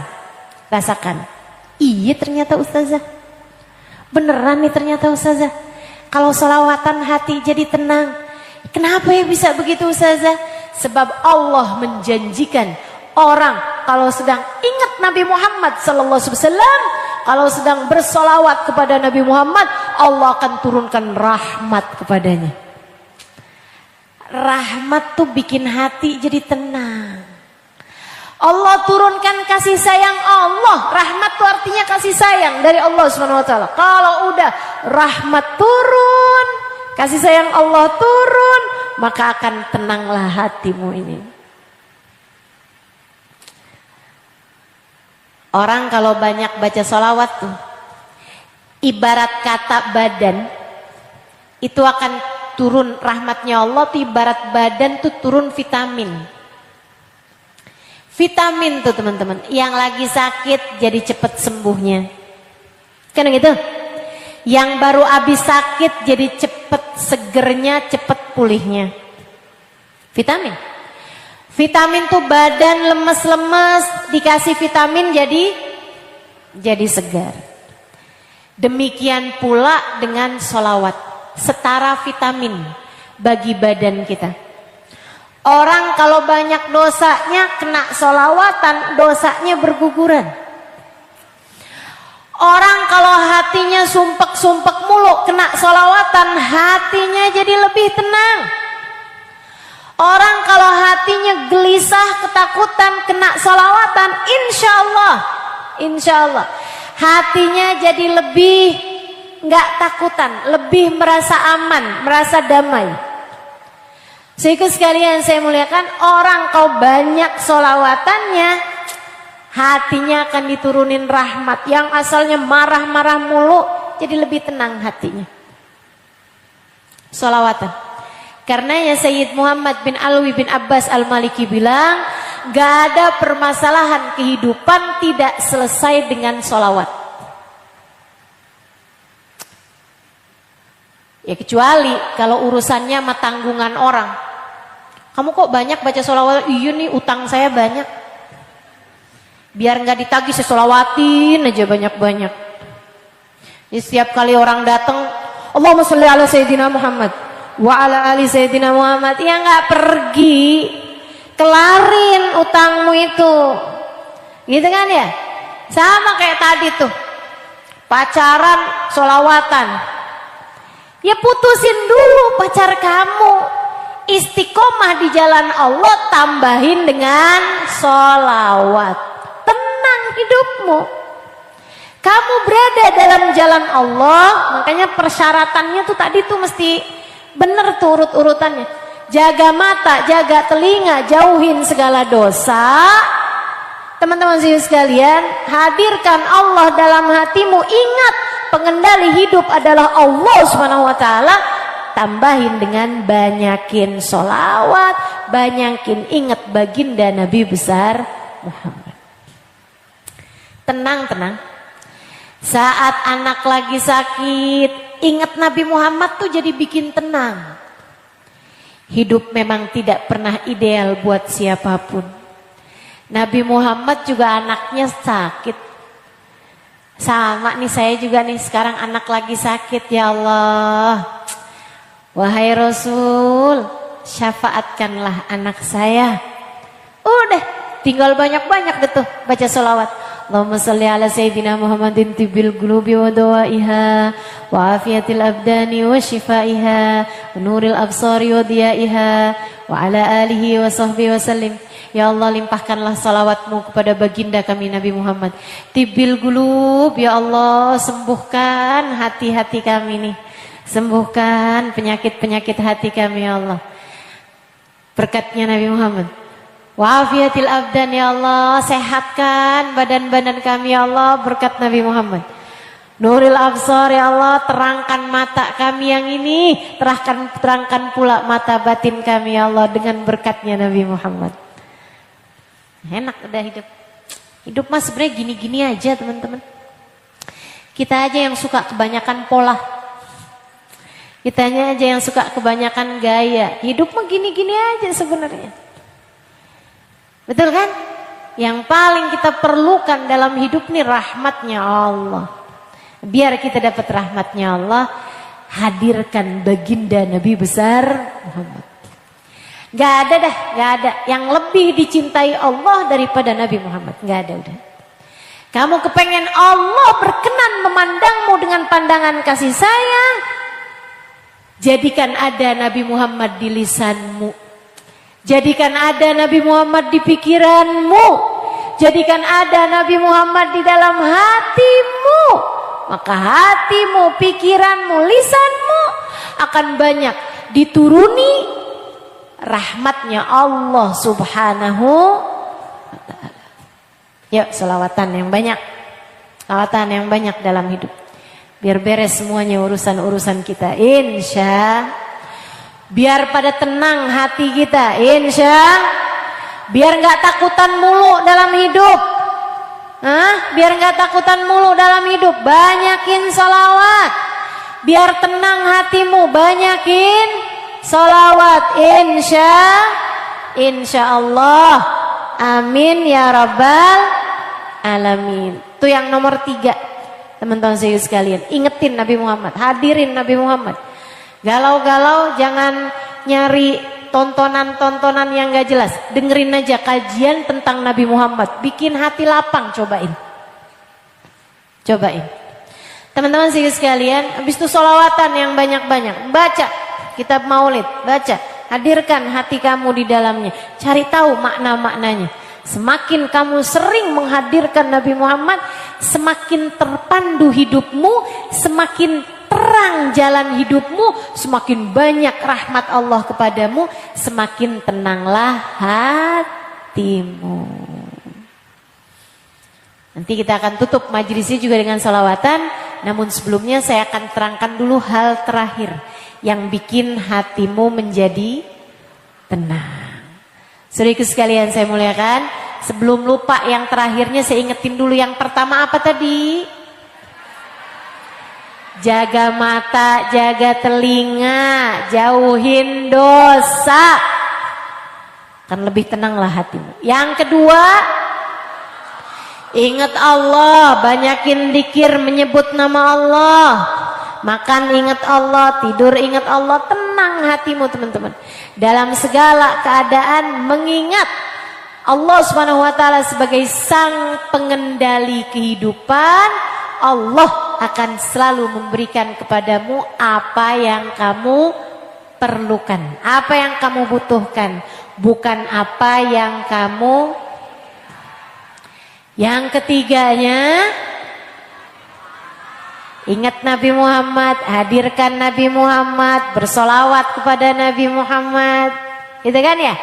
Rasakan. Iya ternyata ustazah. Beneran nih ternyata ustazah. Kalau sholawatan hati jadi tenang. Kenapa ya bisa begitu ustazah? Sebab Allah menjanjikan orang kalau sedang ingat Nabi Muhammad sallallahu alaihi wasallam, kalau sedang bersolawat kepada Nabi Muhammad, Allah akan turunkan rahmat kepadanya. Rahmat tuh bikin hati jadi tenang. Allah turunkan kasih sayang Allah. Rahmat itu artinya kasih sayang dari Allah Subhanahu wa taala. Kalau udah rahmat turun, kasih sayang Allah turun, maka akan tenanglah hatimu ini. Orang kalau banyak baca sholawat tuh, ibarat kata badan, itu akan turun rahmatnya Allah tuh ibarat badan tuh turun vitamin. Vitamin tuh teman-teman, yang lagi sakit jadi cepet sembuhnya. Kan gitu? Yang baru habis sakit jadi cepet segernya, cepet pulihnya. Vitamin. Vitamin tuh badan lemes-lemes, dikasih vitamin jadi segar. Demikian pula dengan sholawat, setara vitamin bagi badan kita. Orang kalau banyak dosanya kena sholawatan, dosanya berguguran. Orang kalau hatinya sumpek-sumpek mulu, kena sholawatan, hatinya jadi lebih tenang. Orang kalau hatinya gelisah, ketakutan, kena sholawatan, insya Allah, hatinya jadi lebih nggak takutan, lebih merasa aman, merasa damai. Sehingga sekalian saya muliakan, orang kau banyak sholawatannya, hatinya akan diturunin rahmat. Yang asalnya marah-marah mulu, jadi lebih tenang hatinya. Sholawatan. Karena ya Sayyid Muhammad bin Alwi bin Abbas al-Maliki bilang, gak ada permasalahan kehidupan tidak selesai dengan sholawat. Ya kecuali kalau urusannya sama tanggungan orang. Kamu kok banyak baca sholawat? Iya nih utang saya banyak. Biar nggak ditagih saya sholawatin aja banyak-banyak. Jadi setiap kali orang datang, Allahumma sholli ala Sayyidina Muhammad wa ala ali Sayyidina Muhammad. Ya nggak pergi, kelarin utangmu itu. Gitu kan ya? Sama kayak tadi tuh. Pacaran, sholawatan. Ya putusin dulu pacar kamu. Istiqomah di jalan Allah, tambahin dengan sholawat. Tenang hidupmu. Kamu berada dalam jalan Allah, makanya persyaratannya tuh tadi tuh mesti bener tuh urut-urutannya. Jaga mata, jaga telinga, jauhin segala dosa. Teman-teman sekalian, hadirkan Allah dalam hatimu. Ingat, pengendali hidup adalah Allah Subhanahu wa taala. Tambahin dengan banyakin sholawat, banyakin ingat baginda Nabi besar Muhammad. Tenang. Saat anak lagi sakit, ingat Nabi Muhammad tuh jadi bikin tenang. Hidup memang tidak pernah ideal buat siapapun. Nabi Muhammad juga anaknya sakit. Sama nih saya juga nih sekarang anak lagi sakit, ya Allah. Wahai Rasul, syafaatkanlah anak saya. Udah, tinggal banyak-banyak gitu baca sholawat. Allahumma salli ala Sayyidina Muhammadin tibil qulubi wa dawaiha wa afiyatil abdani wa shifaiha wa nuril absari wa diyaiha wa ala alihi wa sahbihi wa sallim. Ya Allah, limpahkanlah salawatmu kepada baginda kami Nabi Muhammad. Tibil gulub, ya Allah, sembuhkan hati-hati kami nih. Sembuhkan penyakit-penyakit hati kami ya Allah. Berkatnya Nabi Muhammad. Wa'afiyatil abdan ya Allah, sehatkan badan-badan kami ya Allah, berkat Nabi Muhammad. Nuril absar ya Allah, terangkan mata kami yang ini, terangkan pula mata batin kami ya Allah dengan berkatnya Nabi Muhammad. Enak udah hidup. Hidup mas sebenarnya gini-gini aja teman-teman. Kita aja yang suka kebanyakan pola. Kitanya aja yang suka kebanyakan gaya. Hidup mah gini-gini aja sebenarnya. Betul kan? Yang paling kita perlukan dalam hidup nih rahmatnya Allah. Biar kita dapat rahmatnya Allah, hadirkan baginda Nabi besar Muhammad. Gak ada dah, gak ada yang lebih dicintai Allah daripada Nabi Muhammad. Gak ada udah. Kamu kepengen Allah berkenan memandangmu dengan pandangan kasih sayang, jadikan ada Nabi Muhammad di lisanmu. Jadikan ada Nabi Muhammad di pikiranmu. Jadikan ada Nabi Muhammad di dalam hatimu. Maka hatimu, pikiranmu, lisanmu akan banyak dituruni rahmatnya Allah subhanahu wa ta'ala. Yuk selawatan yang banyak. Selawatan yang banyak dalam hidup. Biar beres semuanya urusan-urusan kita. Insya. Biar pada tenang hati kita. Insya. Biar gak takutan mulu dalam hidup. Biar gak takutan mulu dalam hidup. Banyakin salawat. Biar tenang hatimu. Banyakin salawat. Insya Allah. Amin ya rabbal alamin. Itu yang nomor 3. Teman-teman saya sekalian, ingetin Nabi Muhammad. Hadirin Nabi Muhammad. Galau-galau jangan nyari tontonan-tontonan yang gak jelas. Dengerin aja kajian tentang Nabi Muhammad. Bikin hati lapang, cobain. Cobain. Teman-teman sekalian, habis itu sholawatan yang banyak-banyak. Baca kitab maulid, baca. Hadirkan hati kamu di dalamnya. Cari tahu makna-maknanya. Semakin kamu sering menghadirkan Nabi Muhammad, semakin terpandu hidupmu, semakin terang jalan hidupmu, semakin banyak rahmat Allah kepadamu, semakin tenanglah hatimu. Nanti kita akan tutup majelisnya juga dengan salawatan, namun sebelumnya saya akan terangkan dulu hal terakhir yang bikin hatimu menjadi tenang. Saudaraku sekalian saya muliakan, sebelum lupa yang terakhirnya saya ingetin dulu yang pertama apa tadi? Jaga mata, jaga telinga, jauhin dosa. Kan lebih tenanglah hatimu. Yang kedua, ingat Allah, banyakin dzikir menyebut nama Allah. Makan ingat Allah, tidur ingat Allah, tenang hatimu teman-teman. Dalam segala keadaan mengingat Allah Subhanahu wa taala sebagai sang pengendali kehidupan. Allah akan selalu memberikan kepadamu apa yang kamu perlukan, apa yang kamu butuhkan, bukan apa yang kamu. Yang ketiganya, ingat Nabi Muhammad, hadirkan Nabi Muhammad, bersolawat kepada Nabi Muhammad, gitu kan ya?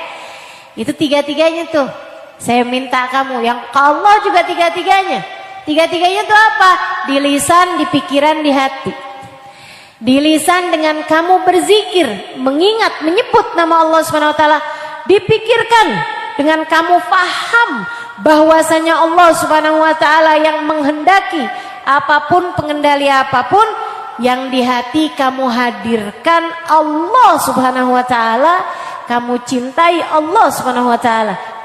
Itu tiga-tiganya tuh. Saya minta kamu, yang ke Allah juga tiga-tiganya. Tiga-tiganya itu apa? Di lisan, di pikiran, di hati. Di lisan dengan kamu berzikir, mengingat, menyebut nama Allah SWT. Dipikirkan dengan kamu faham bahwasanya Allah SWT yang menghendaki apapun, pengendali apapun. Yang di hati kamu hadirkan Allah SWT. Kamu cintai Allah SWT.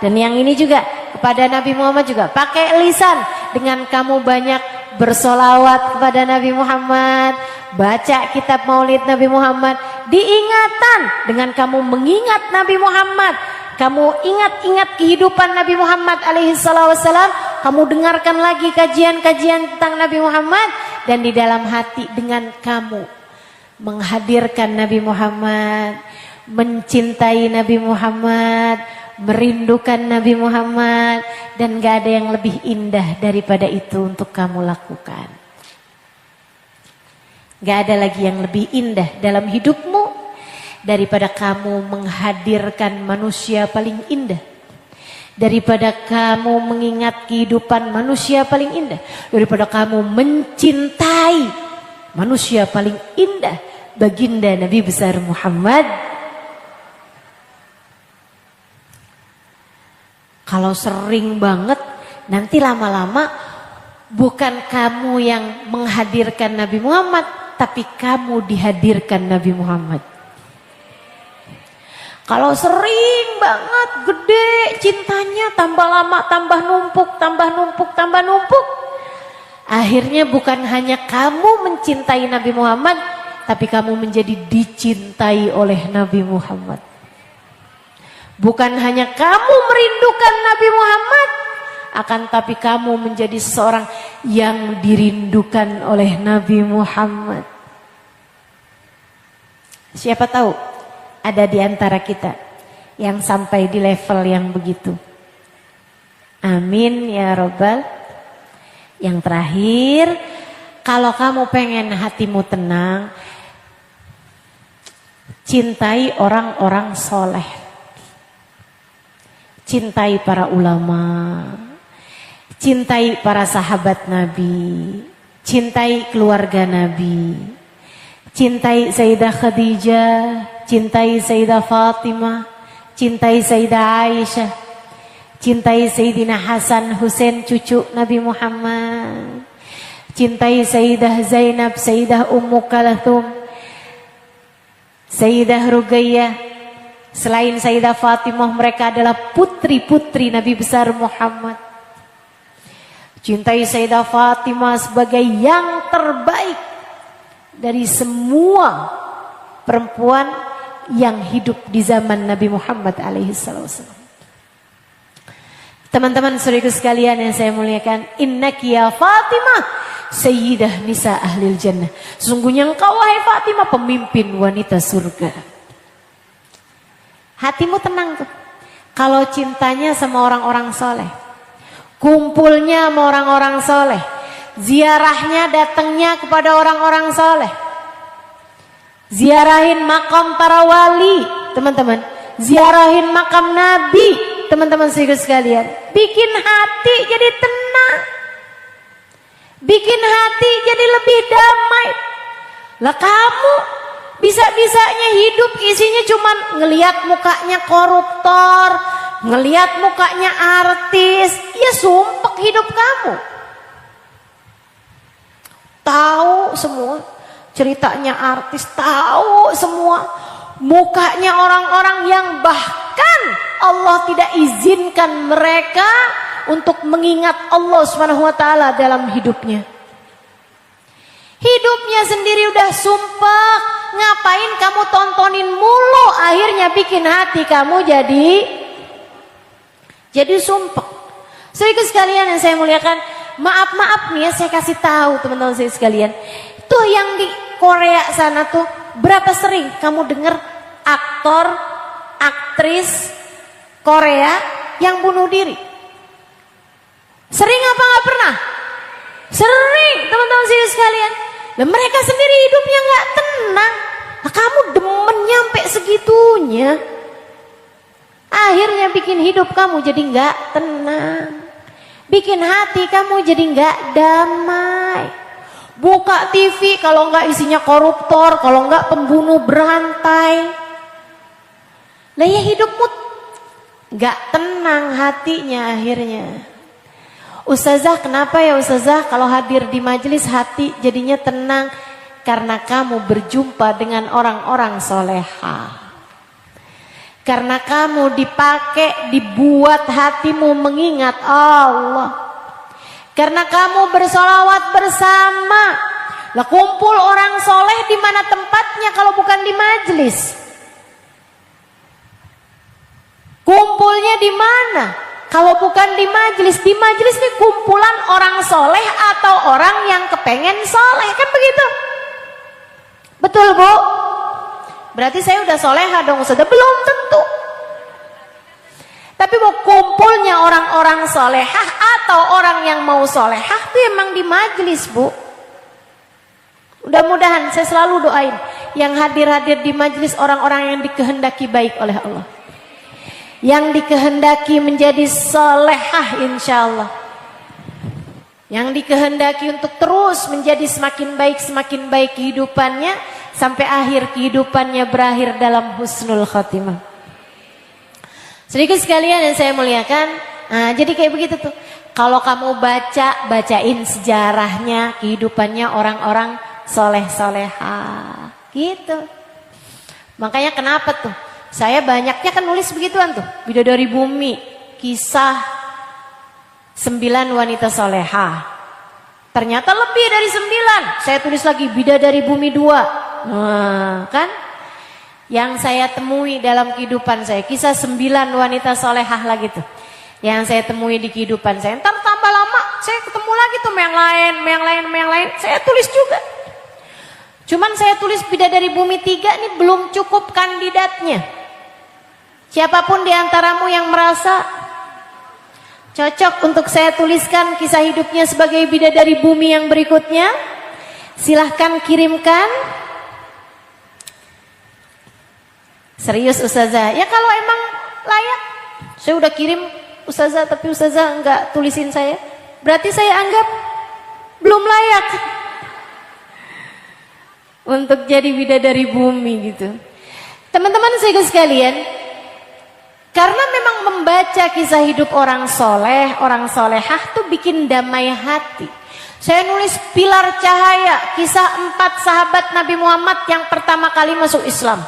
Dan yang ini juga kepada Nabi Muhammad juga pakai lisan dengan kamu banyak bersolawat kepada Nabi Muhammad, baca kitab maulid Nabi Muhammad, diingatan dengan kamu mengingat Nabi Muhammad, kamu ingat-ingat kehidupan Nabi Muhammad alaihi wassalam, kamu dengarkan lagi kajian-kajian tentang Nabi Muhammad, dan di dalam hati dengan kamu menghadirkan Nabi Muhammad, mencintai Nabi Muhammad, merindukan Nabi Muhammad, dan gak ada yang lebih indah daripada itu untuk kamu lakukan. Gak ada lagi yang lebih indah dalam hidupmu daripada kamu menghadirkan manusia paling indah, daripada kamu mengingat kehidupan manusia paling indah, daripada kamu mencintai manusia paling indah, baginda Nabi besar Muhammad. Kalau sering banget, nanti lama-lama bukan kamu yang menghadirkan Nabi Muhammad, tapi kamu dihadirkan Nabi Muhammad. Kalau sering banget, gede cintanya, tambah lama, tambah numpuk, tambah numpuk, tambah numpuk. Akhirnya bukan hanya kamu mencintai Nabi Muhammad, tapi kamu menjadi dicintai oleh Nabi Muhammad. Bukan hanya kamu merindukan Nabi Muhammad, akan tapi kamu menjadi seorang yang dirindukan oleh Nabi Muhammad. Siapa tahu ada di antara kita yang sampai di level yang begitu. Amin ya Rabbal. Yang terakhir, kalau kamu pengen hatimu tenang, cintai orang-orang soleh. Cintai para ulama, cintai para sahabat Nabi, cintai keluarga Nabi, cintai Sayyidah Khadijah, cintai Sayyidah Fatimah, cintai Sayyidah Aisyah, cintai Sayyidina Hasan Hussein cucu Nabi Muhammad, cintai Sayyidah Zainab, Sayyidah Ummu Kalthum, Sayyidah Ruqayyah. Selain Sayyidah Fatimah, mereka adalah putri-putri Nabi besar Muhammad. Cintai Sayyidah Fatimah sebagai yang terbaik dari semua perempuan yang hidup di zaman Nabi Muhammad alaihissalam. Teman-teman saudaraku sekalian yang saya muliakan, innaki ya Fatimah sayyidah nisa ahlil jannah. Sesungguhnya engkau wahai Fatimah pemimpin wanita surga. Hatimu tenang tuh. Kalau cintanya sama orang-orang soleh, kumpulnya sama orang-orang soleh, ziarahnya datangnya kepada orang-orang soleh, ziarahin makam para wali, teman-teman, ziarahin makam Nabi, teman-teman sekalian, bikin hati jadi tenang, bikin hati jadi lebih damai. Lah kamu bisa-bisanya hidup isinya cuman ngelihat mukanya koruptor, ngelihat mukanya artis, ya sumpek hidup kamu. Tahu semua ceritanya artis, tahu semua mukanya orang-orang yang bahkan Allah tidak izinkan mereka untuk mengingat Allah Subhanahu wa taala dalam hidupnya. Hidupnya sendiri udah sumpah, ngapain kamu tontonin mulu, akhirnya bikin hati kamu jadi sumpah. Saudara sekalian yang saya muliakan, maaf nih ya, saya kasih tahu teman-teman saya sekalian, tuh yang di Korea sana tuh berapa sering kamu dengar aktor, aktris Korea yang bunuh diri? Sering apa nggak pernah? Sering teman-teman saya sekalian. Dan mereka sendiri hidupnya nggak tenang. Nah, kamu demen nyampe segitunya, akhirnya bikin hidup kamu jadi nggak tenang, bikin hati kamu jadi nggak damai. Buka TV kalau nggak isinya koruptor, kalau nggak pembunuh berantai. Lah ya hidupmu nggak tenang hatinya akhirnya. Ustazah, kenapa ya Ustazah kalau hadir di majelis hati jadinya tenang? Karena kamu berjumpa dengan orang-orang soleha. Karena kamu dibuat hatimu mengingat Allah. Karena kamu bersolawat bersama. Lah kumpul orang soleh di mana tempatnya kalau bukan di majelis? Kumpulnya di mana? Kalau bukan di majelis ini kumpulan orang soleh atau orang yang kepengen soleh, kan begitu? Betul Bu? Berarti saya udah soleha dong, sudah belum tentu. kumpulnya orang-orang solehah atau orang yang mau solehah itu emang di majelis, Bu. Mudah-mudahan saya selalu doain yang hadir-hadir di majelis orang-orang yang dikehendaki baik oleh Allah, yang dikehendaki menjadi solehah insya Allah, yang dikehendaki untuk terus menjadi semakin baik kehidupannya sampai akhir kehidupannya berakhir dalam husnul khotimah. Sedikit sekalian yang saya muliakan, nah, jadi kayak begitu tuh. Kalau kamu bacain sejarahnya, kehidupannya orang-orang soleh-soleha, gitu. Makanya kenapa tuh? Saya banyaknya kan nulis begituan tuh. Bidadari Bumi, kisah 9 wanita soleha. Ternyata lebih dari 9. Saya tulis lagi Bidadari Bumi 2. Nah, kan? Yang saya temui dalam kehidupan saya, kisah 9 wanita solehah lagi tuh. Yang saya temui di kehidupan saya. Entar tambah lama, saya ketemu lagi tuh yang lain. Saya tulis juga. Cuman saya tulis Bidadari Bumi 3 ini belum cukup kandidatnya. Siapapun di antaramu yang merasa cocok untuk saya tuliskan kisah hidupnya sebagai Bidadari Bumi yang berikutnya, silahkan kirimkan. Serius Ustazah? Ya kalau emang layak. Saya udah kirim Ustazah, tapi Ustazah enggak tulisin saya. Berarti saya anggap belum layak untuk jadi Bidadari Bumi gitu. Teman-teman saya sekalian, karena memang membaca kisah hidup orang soleh, orang solehah tuh bikin damai hati. Saya nulis pilar cahaya, kisah 4 sahabat Nabi Muhammad yang pertama kali masuk Islam.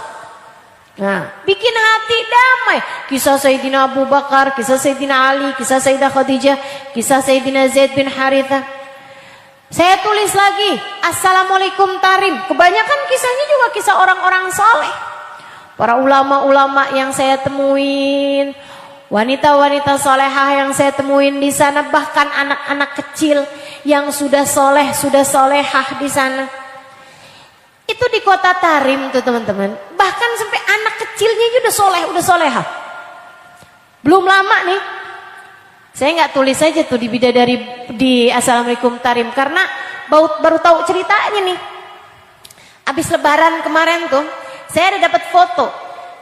Nah, bikin hati damai. Kisah Sayyidina Abu Bakar, kisah Sayyidina Ali, kisah Sayyidah Khadijah, kisah Sayyidina Zaid bin Harithah. Saya tulis lagi Assalamualaikum Tarim. Kebanyakan kisahnya juga kisah orang-orang soleh, para ulama-ulama yang saya temuin, wanita-wanita solehah yang saya temuin di sana, bahkan anak-anak kecil yang sudah soleh, sudah solehah di sana. Itu di kota Tarim tuh teman-teman. Bahkan sampai anak kecilnya udah soleh, udah solehah. Belum lama nih, saya nggak tulis aja tuh di Bidadari di Assalamualaikum Tarim karena baru tahu ceritanya nih. Abis Lebaran kemarin tuh, saya ada dapat foto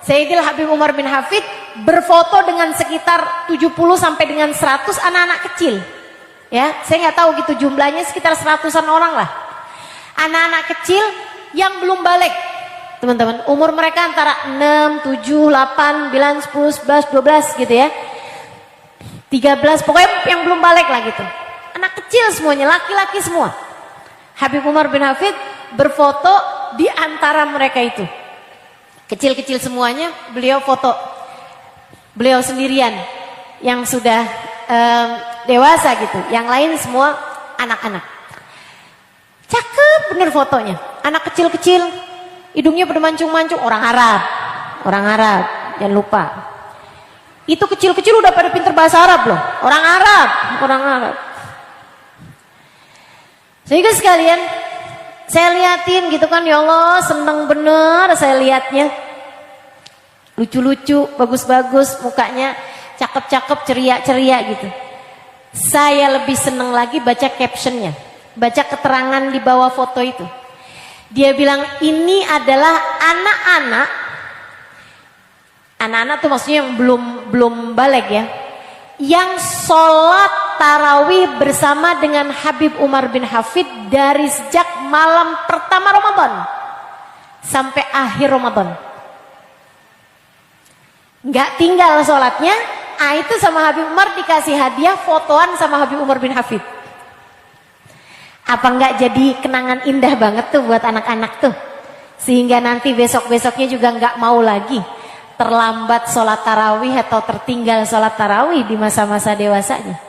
Sayyidil Habib Umar bin Hafid berfoto dengan sekitar 70 sampai dengan 100 anak-anak kecil. Ya, saya nggak tahu gitu jumlahnya, sekitar 100-an orang lah. Anak-anak kecil yang belum balik. Teman-teman, umur mereka antara 6, 7, 8, 9, 10, 11, 12 gitu ya. 13, pokoknya yang belum balik lah gitu. Anak kecil semuanya, laki-laki semua. Habib Umar bin Hafid berfoto di antara mereka itu. Kecil-kecil semuanya, beliau foto. Beliau sendirian yang sudah dewasa gitu. Yang lain semua anak-anak. Cakep bener fotonya. Anak kecil-kecil, hidungnya pada mancung-mancung. Orang Arab, jangan lupa. Itu kecil-kecil udah pada pinter bahasa Arab loh. Orang Arab. Sehingga sekalian, saya liatin gitu kan, ya Allah seneng bener saya liatnya. Lucu-lucu, bagus-bagus mukanya, cakep-cakep, ceria-ceria gitu. Saya lebih seneng lagi baca captionnya, baca keterangan di bawah foto itu. Dia bilang ini adalah anak-anak tuh maksudnya yang belum balik ya, yang sholat tarawih bersama dengan Habib Umar bin Hafid dari sejak malam pertama Ramadan sampai akhir Ramadan. Nggak tinggal sholatnya. Itu sama Habib Umar dikasih hadiah fotoan sama Habib Umar bin Hafid. Apa nggak jadi kenangan indah banget tuh buat anak-anak tuh, sehingga nanti besok-besoknya juga nggak mau lagi terlambat sholat tarawih atau tertinggal sholat tarawih di masa-masa dewasanya.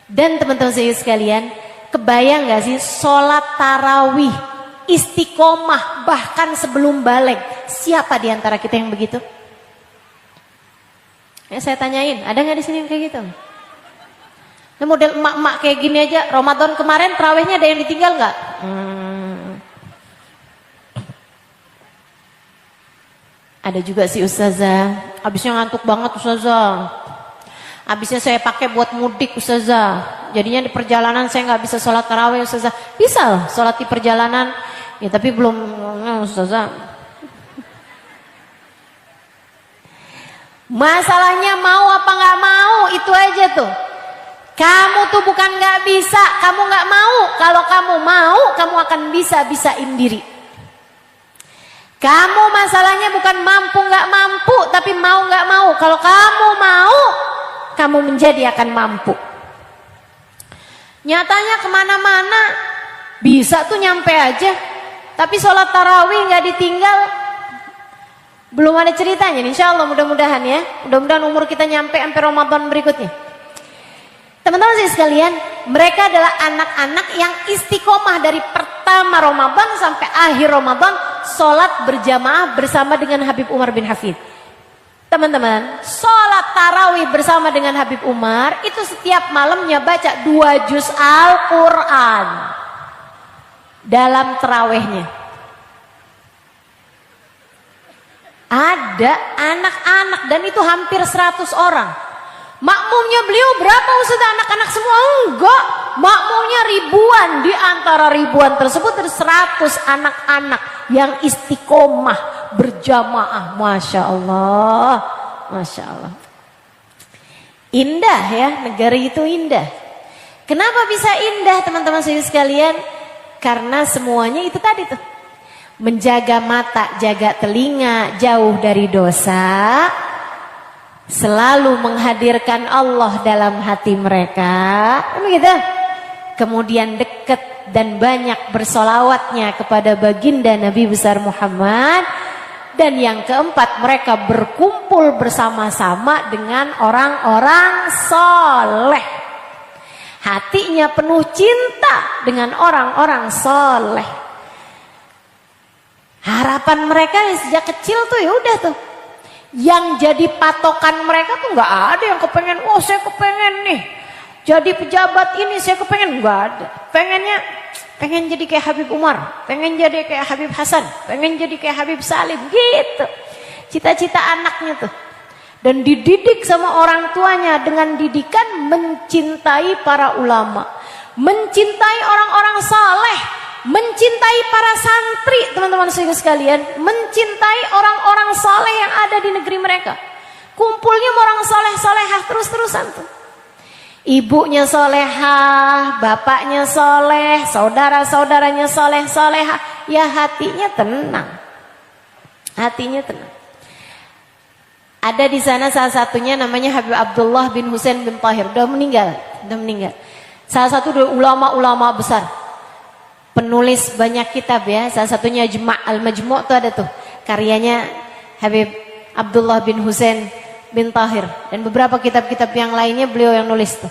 Dan teman-teman saya sekalian, kebayang nggak sih sholat tarawih istiqomah bahkan sebelum balik? Siapa di antara kita yang begitu? Ya, saya tanyain, ada nggak di sini yang kayak gitu? Nah, model emak-emak kayak gini aja, Ramadan kemarin tarawihnya ada yang ditinggal nggak? Ada juga si Ustazah, habisnya ngantuk banget Ustazah. Habisnya saya pakai buat mudik Ustazah. Jadinya di perjalanan saya nggak bisa sholat tarawih Ustazah. Bisa lah sholat di perjalanan. Ya tapi belum Ustazah. Masalahnya mau apa nggak mau itu aja tuh. Kamu tuh bukan nggak bisa, kamu nggak mau. Kalau kamu mau, kamu akan bisain diri. Kamu masalahnya bukan mampu nggak mampu, tapi mau nggak mau. Kalau kamu mau, kamu menjadi akan mampu. Nyatanya kemana-mana bisa tuh nyampe aja, tapi sholat tarawih nggak ditinggal. Belum ada ceritanya, insya Allah mudah-mudahan ya. Mudah-mudahan umur kita nyampe sampai Ramadan berikutnya. Teman-teman saya sekalian, mereka adalah anak-anak yang istiqomah dari pertama Ramadan sampai akhir Ramadan, sholat berjamaah bersama dengan Habib Umar bin Hafid. Teman-teman, sholat tarawih bersama dengan Habib Umar itu setiap malamnya baca 2 juz Al-Quran dalam tarawihnya. Ada anak-anak dan itu hampir 100 orang. Makmumnya beliau berapa Ustaz? Anak-anak semua? Enggak, makmumnya ribuan. Di antara ribuan tersebut ada 100 anak-anak yang istiqomah berjamaah. Masya Allah, Masya Allah. Indah ya, negara itu indah. Kenapa bisa indah teman-teman sekalian? Karena semuanya itu tadi tuh. Menjaga mata, jaga telinga, jauh dari dosa, selalu menghadirkan Allah dalam hati mereka, begitu. Kemudian dekat dan banyak bersolawatnya kepada baginda Nabi besar Muhammad. Dan yang keempat, mereka berkumpul bersama-sama dengan orang-orang soleh. Hatinya penuh cinta dengan orang-orang soleh. Harapan mereka sejak kecil tuh ya udah tuh. Yang jadi patokan mereka tuh nggak ada yang kepengen, oh saya kepengen nih jadi pejabat ini, saya kepengen, nggak ada. Pengen jadi kayak Habib Umar, pengen jadi kayak Habib Hasan, pengen jadi kayak Habib Salim gitu. Cita-cita anaknya tuh. Dan dididik sama orang tuanya dengan didikan mencintai para ulama, mencintai orang-orang saleh, mencintai para santri, teman-teman sekalian, mencintai orang-orang saleh yang ada di negeri mereka. Kumpulnya orang saleh-salehah terus-terusan tuh. Ibunya solehah, bapaknya soleh, saudara-saudaranya soleh-solehah, ya hatinya tenang. Hatinya tenang. Ada di sana salah satunya namanya Habib Abdullah bin Husain bin Tahir, udah meninggal. Salah satu dari ulama-ulama besar. Penulis banyak kitab ya, salah satunya Al-Majmu' itu ada tuh karyanya Habib Abdullah bin Husain bin Tahir, dan beberapa kitab-kitab yang lainnya beliau yang nulis tuh.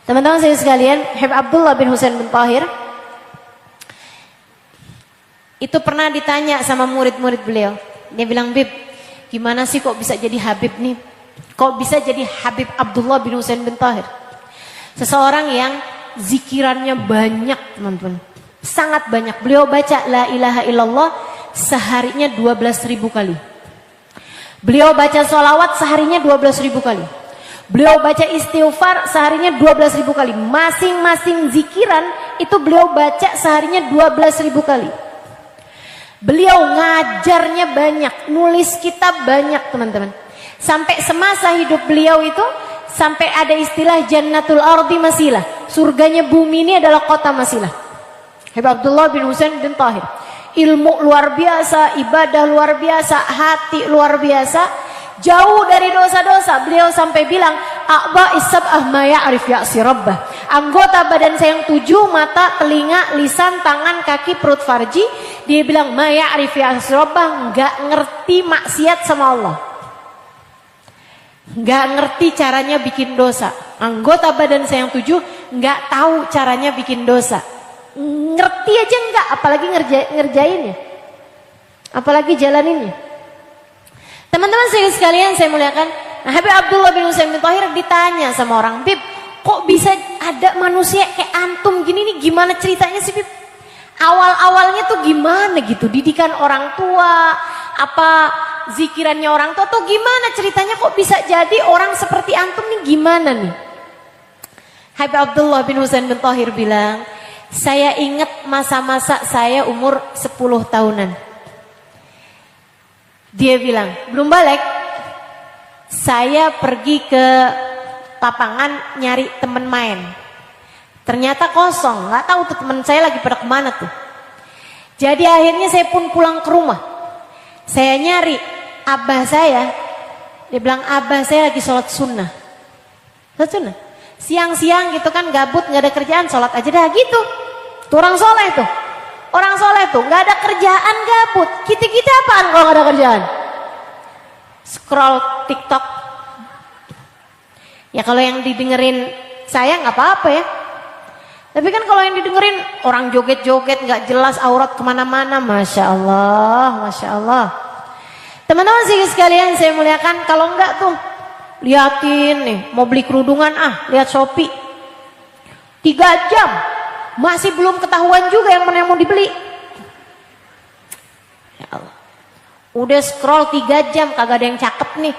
Teman-teman saya sekalian, Habib Abdullah bin Husain bin Tahir itu pernah ditanya sama murid-murid beliau. Dia bilang, "Bib, gimana sih kok bisa jadi Habib nih? Kok bisa jadi Habib Abdullah bin Husain bin Tahir?" Seseorang yang zikirannya banyak, teman-teman. Sangat banyak. Beliau baca la ilaha illallah seharinya 12.000 kali. Beliau baca sholawat seharinya 12.000 kali. Beliau baca istighfar seharinya 12.000 kali. Masing-masing zikiran itu beliau baca seharinya 12.000 kali. Beliau ngajarnya banyak, nulis kitab banyak, teman-teman. Sampai semasa hidup beliau itu, sampai ada istilah Jannatul Ardi Masilah. Surganya bumi ini adalah kota Masilah. Habib Abdullah bin Husain bin Tahir. Ilmu luar biasa, ibadah luar biasa, hati luar biasa, jauh dari dosa-dosa. Beliau sampai bilang, "A'ba isab'ah ma ya'rif ya'si rabbah." Anggota badan saya yang 7, mata, telinga, lisan, tangan, kaki, perut, farji. Dia bilang, "Ma ya'rif ya'si rabbah," enggak ngerti maksiat sama Allah. Enggak ngerti caranya bikin dosa. Anggota badan saya yang 7 enggak tahu caranya bikin dosa. Ngerti aja enggak, apalagi ngerjainnya, apalagi jalaninnya. Teman-teman sekalian saya muliakan, nah, Habib Abdullah bin Husain bin Tahir ditanya sama orang, "Bib, kok bisa ada manusia kayak antum gini nih, gimana ceritanya sih Bib? Awal-awalnya tuh gimana gitu, didikan orang tua, apa zikirannya orang tua tuh gimana ceritanya kok bisa jadi orang seperti antum nih, gimana nih? Habib Abdullah bin Husain bin Thahir bilang, saya ingat masa-masa saya umur 10 tahunan. Dia bilang, belum balik, saya pergi ke lapangan nyari temen main. Ternyata kosong, nggak tahu tuh teman saya lagi pada kemana tuh. Jadi akhirnya saya pun pulang ke rumah. Saya nyari abah saya. Dia bilang abah saya lagi sholat sunnah. Sholat sunnah. Siang-siang gitu kan gabut nggak ada kerjaan, sholat aja dah gitu. Tuh orang soleh tuh. Orang soleh tuh nggak ada kerjaan gabut. Kita apaan kalau nggak ada kerjaan? Scroll TikTok. Ya kalau yang didengerin saya nggak apa-apa ya. Tapi kan kalau yang didengerin orang joget-joget nggak jelas aurat kemana-mana, masya Allah, masya Allah. Teman-teman sih sekalian saya muliakan, kalau enggak tuh liatin nih mau beli kerudungan lihat Shopee 3 jam masih belum ketahuan juga yang mana yang mau dibeli. Ya Allah, udah scroll 3 jam kagak ada yang cakep nih.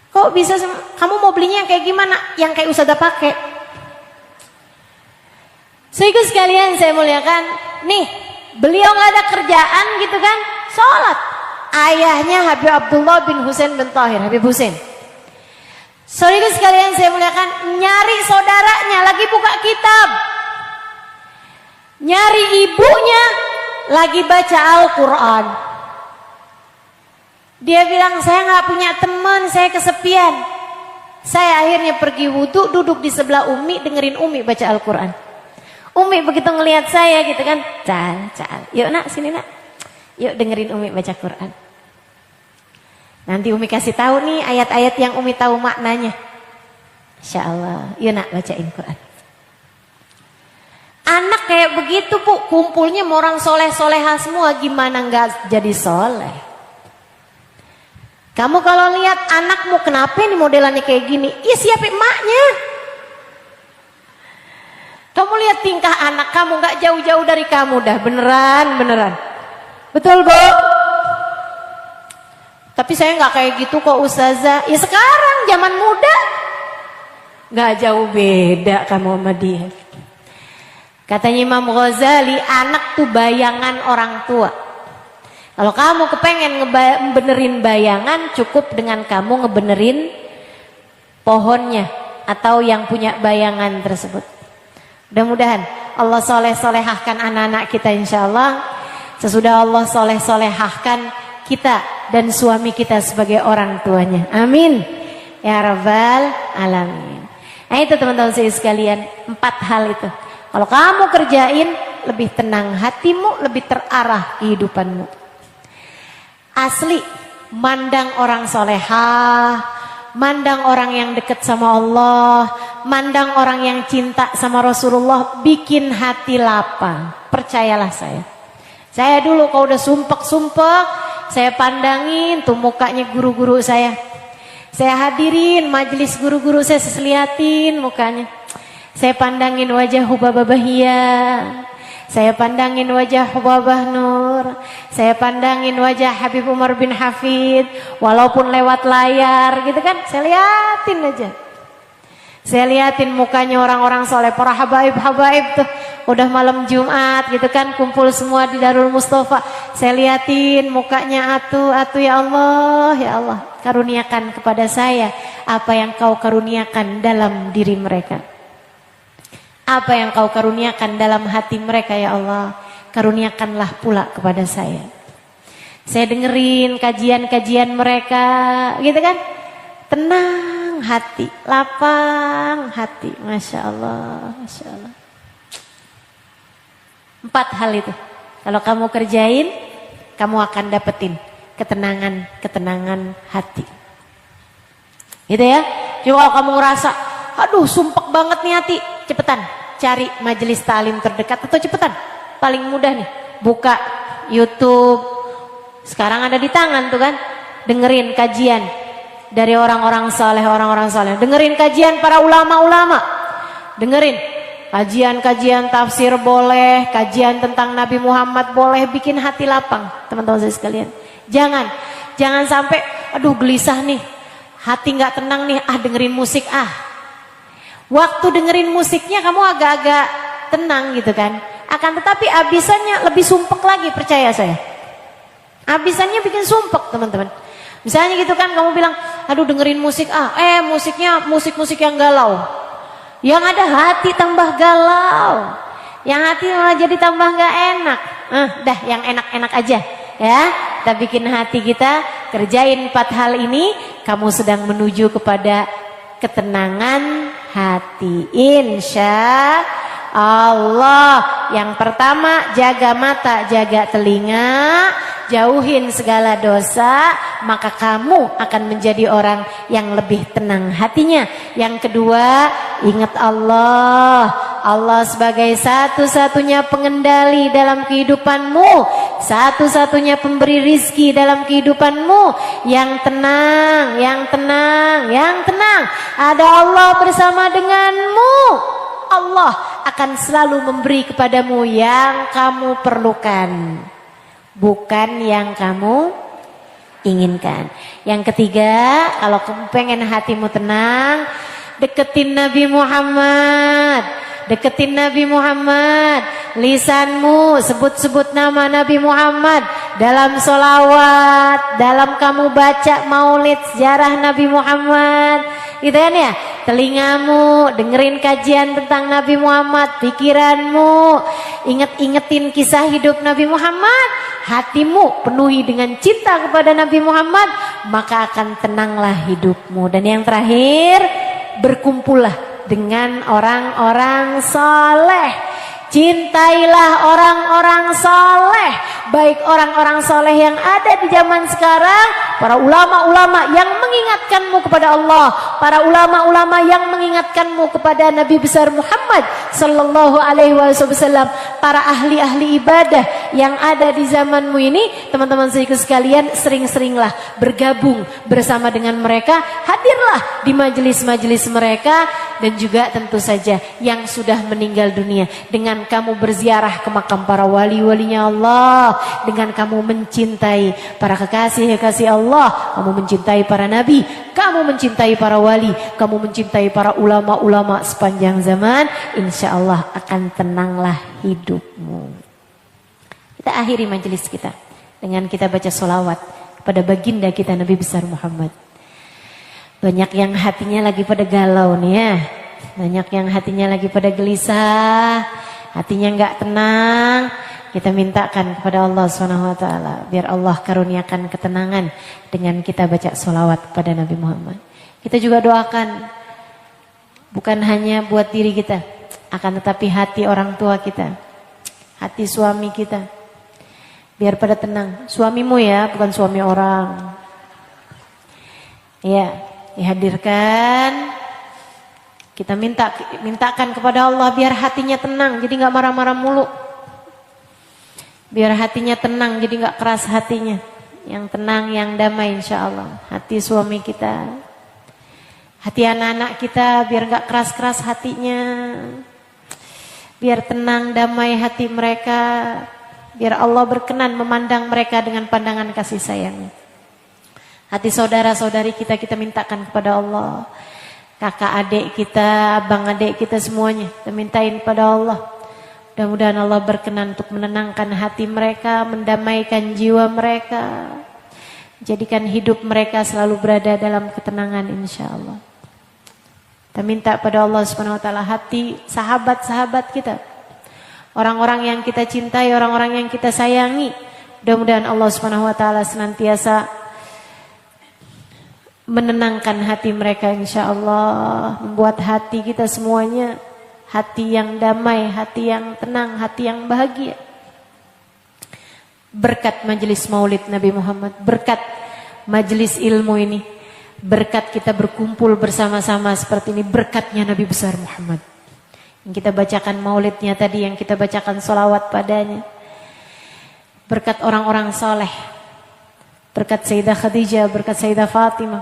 Kok bisa kamu mau belinya yang kayak gimana? Yang kayak Ustazah pakai. Sehingga sekalian saya muliakan, nih beliau nggak ada kerjaan gitu kan, sholat. Ayahnya Habib Abdullah bin Husain bin Thahir, Habib Husain. Sehingga sekalian saya muliakan, nyari saudaranya lagi buka kitab, nyari ibunya lagi baca Al-Quran. Dia bilang saya nggak punya teman, saya kesepian. Saya akhirnya pergi wudhu, duduk di sebelah Umi, dengerin Umi baca Al-Quran. Umi begitu ngelihat saya gitu kan, Cal, yuk nak sini nak, yuk dengerin Umi baca Quran. Nanti Umi kasih tahu nih ayat-ayat yang Umi tahu maknanya. Insya Allah, yuk nak bacain Quran. Anak kayak begitu bu, kumpulnya sama orang soleh-soleha semua, gimana nggak jadi soleh? Kamu kalau lihat anakmu kenapa nih modelannya kayak gini? Iya siapa emaknya? Kamu lihat tingkah anak kamu nggak jauh-jauh dari kamu dah, beneran. Betul bu? Tapi saya nggak kayak gitu kok Ustazah. Ya sekarang zaman muda nggak jauh beda kamu sama dia. Katanya Imam Ghazali, anak tuh bayangan orang tua. Kalau kamu kepengen ngebenerin bayangan, cukup dengan kamu ngebenerin pohonnya atau yang punya bayangan tersebut. Mudah-mudahan Allah soleh-solehahkan anak-anak kita insya Allah. Sesudah Allah soleh-solehahkan kita dan suami kita sebagai orang tuanya. Amin. Ya Rabbal Alamin. Nah itu teman-teman saya sekalian, 4 hal itu. Kalau kamu kerjain, lebih tenang hatimu, lebih terarah kehidupanmu. Asli, mandang orang solehah, mandang orang yang dekat sama Allah, mandang orang yang cinta sama Rasulullah, bikin hati lapang. Percayalah saya. Saya dulu kalau udah sumpek-sumpek, saya pandangin tuh mukanya guru-guru saya. Saya hadirin majelis guru-guru saya liatin mukanya. Saya pandangin wajah Hubabah Bahia. Saya pandangin wajah Hubabah Nur. Saya pandangin wajah Habib Umar bin Hafid. Walaupun lewat layar gitu kan, saya liatin aja. Saya liatin mukanya orang-orang soleh, para habaib-habaib tuh. Udah malam Jumat gitu kan, kumpul semua di Darul Mustafa. Saya liatin mukanya atu ya Allah, karuniakan kepada saya apa yang kau karuniakan dalam diri mereka. Apa yang kau karuniakan dalam hati mereka ya Allah, karuniakanlah pula kepada saya. Saya dengerin kajian-kajian mereka gitu kan, tenang hati, lapang hati, Masya Allah, Masya Allah. 4 hal itu kalau kamu kerjain, kamu akan dapetin ketenangan hati. Gitu ya. Jadi kalau kamu ngerasa aduh sumpek banget nih hati, cepetan cari majelis ta'lim terdekat, atau cepetan paling mudah nih buka YouTube, sekarang ada di tangan tuh kan, dengerin kajian dari orang-orang saleh, dengerin kajian para ulama-ulama, dengerin kajian-kajian tafsir boleh, kajian tentang Nabi Muhammad boleh, bikin hati lapang teman-teman saya sekalian. Jangan sampai aduh gelisah nih, hati nggak tenang nih, dengerin musik Waktu dengerin musiknya kamu agak-agak tenang gitu kan. Akan tetapi abisannya lebih sumpek lagi, percaya saya. Abisannya bikin sumpek teman-teman. Misalnya gitu kan, kamu bilang, aduh dengerin musik musiknya musik-musik yang galau. Yang ada hati tambah galau. Yang hati malah jadi tambah gak enak. Dah yang enak-enak aja ya. Kita bikin hati kita, kerjain 4 hal ini, kamu sedang menuju kepada ketenangan hati. Insya Allah. Yang pertama, jaga mata, jaga telinga, jauhin segala dosa, maka kamu akan menjadi orang yang lebih tenang hatinya. Yang kedua, ingat Allah. Allah sebagai satu-satunya pengendali dalam kehidupanmu, satu-satunya pemberi rizki dalam kehidupanmu. Yang tenang, yang tenang, yang tenang. Ada Allah bersama denganmu. Allah akan selalu memberi kepadamu yang kamu perlukan, bukan yang kamu inginkan. Yang ketiga, kalau kamu pengen hatimu tenang, deketin Nabi Muhammad. Deketin Nabi Muhammad. Lisanmu sebut-sebut nama Nabi Muhammad dalam sholawat, dalam kamu baca maulid sejarah Nabi Muhammad, gitu kan ya. Telingamu dengerin kajian tentang Nabi Muhammad, pikiranmu ingetin kisah hidup Nabi Muhammad, hatimu penuhi dengan cinta kepada Nabi Muhammad, maka akan tenanglah hidupmu. Dan yang terakhir, berkumpullah dengan orang-orang saleh. Cintailah orang-orang soleh, baik orang-orang soleh yang ada di zaman sekarang, para ulama-ulama yang mengingatkanmu kepada Allah, para ulama-ulama yang mengingatkanmu kepada Nabi besar Muhammad sallallahu alaihi wasallam, para ahli-ahli ibadah yang ada di zamanmu ini. Teman-teman sekalian, sering-seringlah bergabung bersama dengan mereka, hadirlah di majelis-majelis mereka, dan juga tentu saja yang sudah meninggal dunia. Dengan kamu berziarah ke makam para wali-walinya Allah, dengan kamu mencintai para kekasih-kekasih Allah, kamu mencintai para nabi, kamu mencintai para wali, kamu mencintai para ulama-ulama sepanjang zaman, insya Allah akan tenanglah hidupmu. Kita akhiri majelis kita dengan kita baca sholawat kepada baginda kita Nabi besar Muhammad. Banyak yang hatinya lagi pada galau nih ya, banyak yang hatinya lagi pada gelisah, hatinya nggak tenang. Kita mintakan kepada Allah SWT biar Allah karuniakan ketenangan dengan kita baca sholawat kepada Nabi Muhammad. Kita juga doakan bukan hanya buat diri kita, akan tetapi hati orang tua kita, hati suami kita, biar pada tenang. Suamimu ya, bukan suami orang. Ya, dihadirkan. Kita mintakan kepada Allah biar hatinya tenang, jadi nggak marah-marah mulu. Biar hatinya tenang, jadi nggak keras hatinya. Yang tenang, yang damai insya Allah. Hati suami kita, hati anak-anak kita biar nggak keras-keras hatinya. Biar tenang, damai hati mereka. Biar Allah berkenan memandang mereka dengan pandangan kasih sayang. Hati saudara-saudari kita mintakan kepada Allah. Kakak adik kita, abang adik kita semuanya, kita mintain pada Allah. Mudah-mudahan Allah berkenan untuk menenangkan hati mereka, mendamaikan jiwa mereka, jadikan hidup mereka selalu berada dalam ketenangan insya Allah. Kita minta pada Allah SWT hati sahabat-sahabat kita, orang-orang yang kita cintai, orang-orang yang kita sayangi. Mudah-mudahan Allah SWT senantiasa menenangkan hati mereka insya Allah, membuat hati kita semuanya hati yang damai, hati yang tenang, hati yang bahagia. Berkat majelis maulid Nabi Muhammad, berkat majelis ilmu ini, berkat kita berkumpul bersama-sama seperti ini, berkatnya Nabi besar Muhammad yang kita bacakan maulidnya tadi, yang kita bacakan sholawat padanya, berkat orang-orang soleh, berkat Sayyidah Khadijah, berkat Sayyidah Fatimah,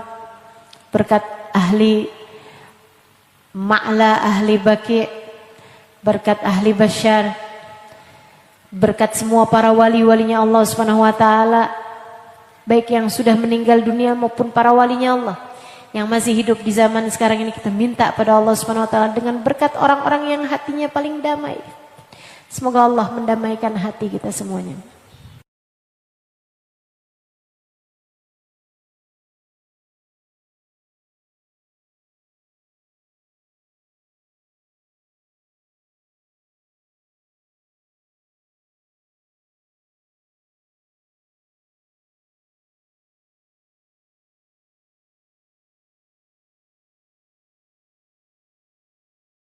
berkat ahli Ma'la, ahli Baqi', berkat ahli Bashar, berkat semua para wali-walinya Allah SWT, baik yang sudah meninggal dunia maupun para walinya Allah yang masih hidup di zaman sekarang ini, kita minta pada Allah Subhanahu wa taala dengan berkat orang-orang yang hatinya paling damai. Semoga Allah mendamaikan hati kita semuanya.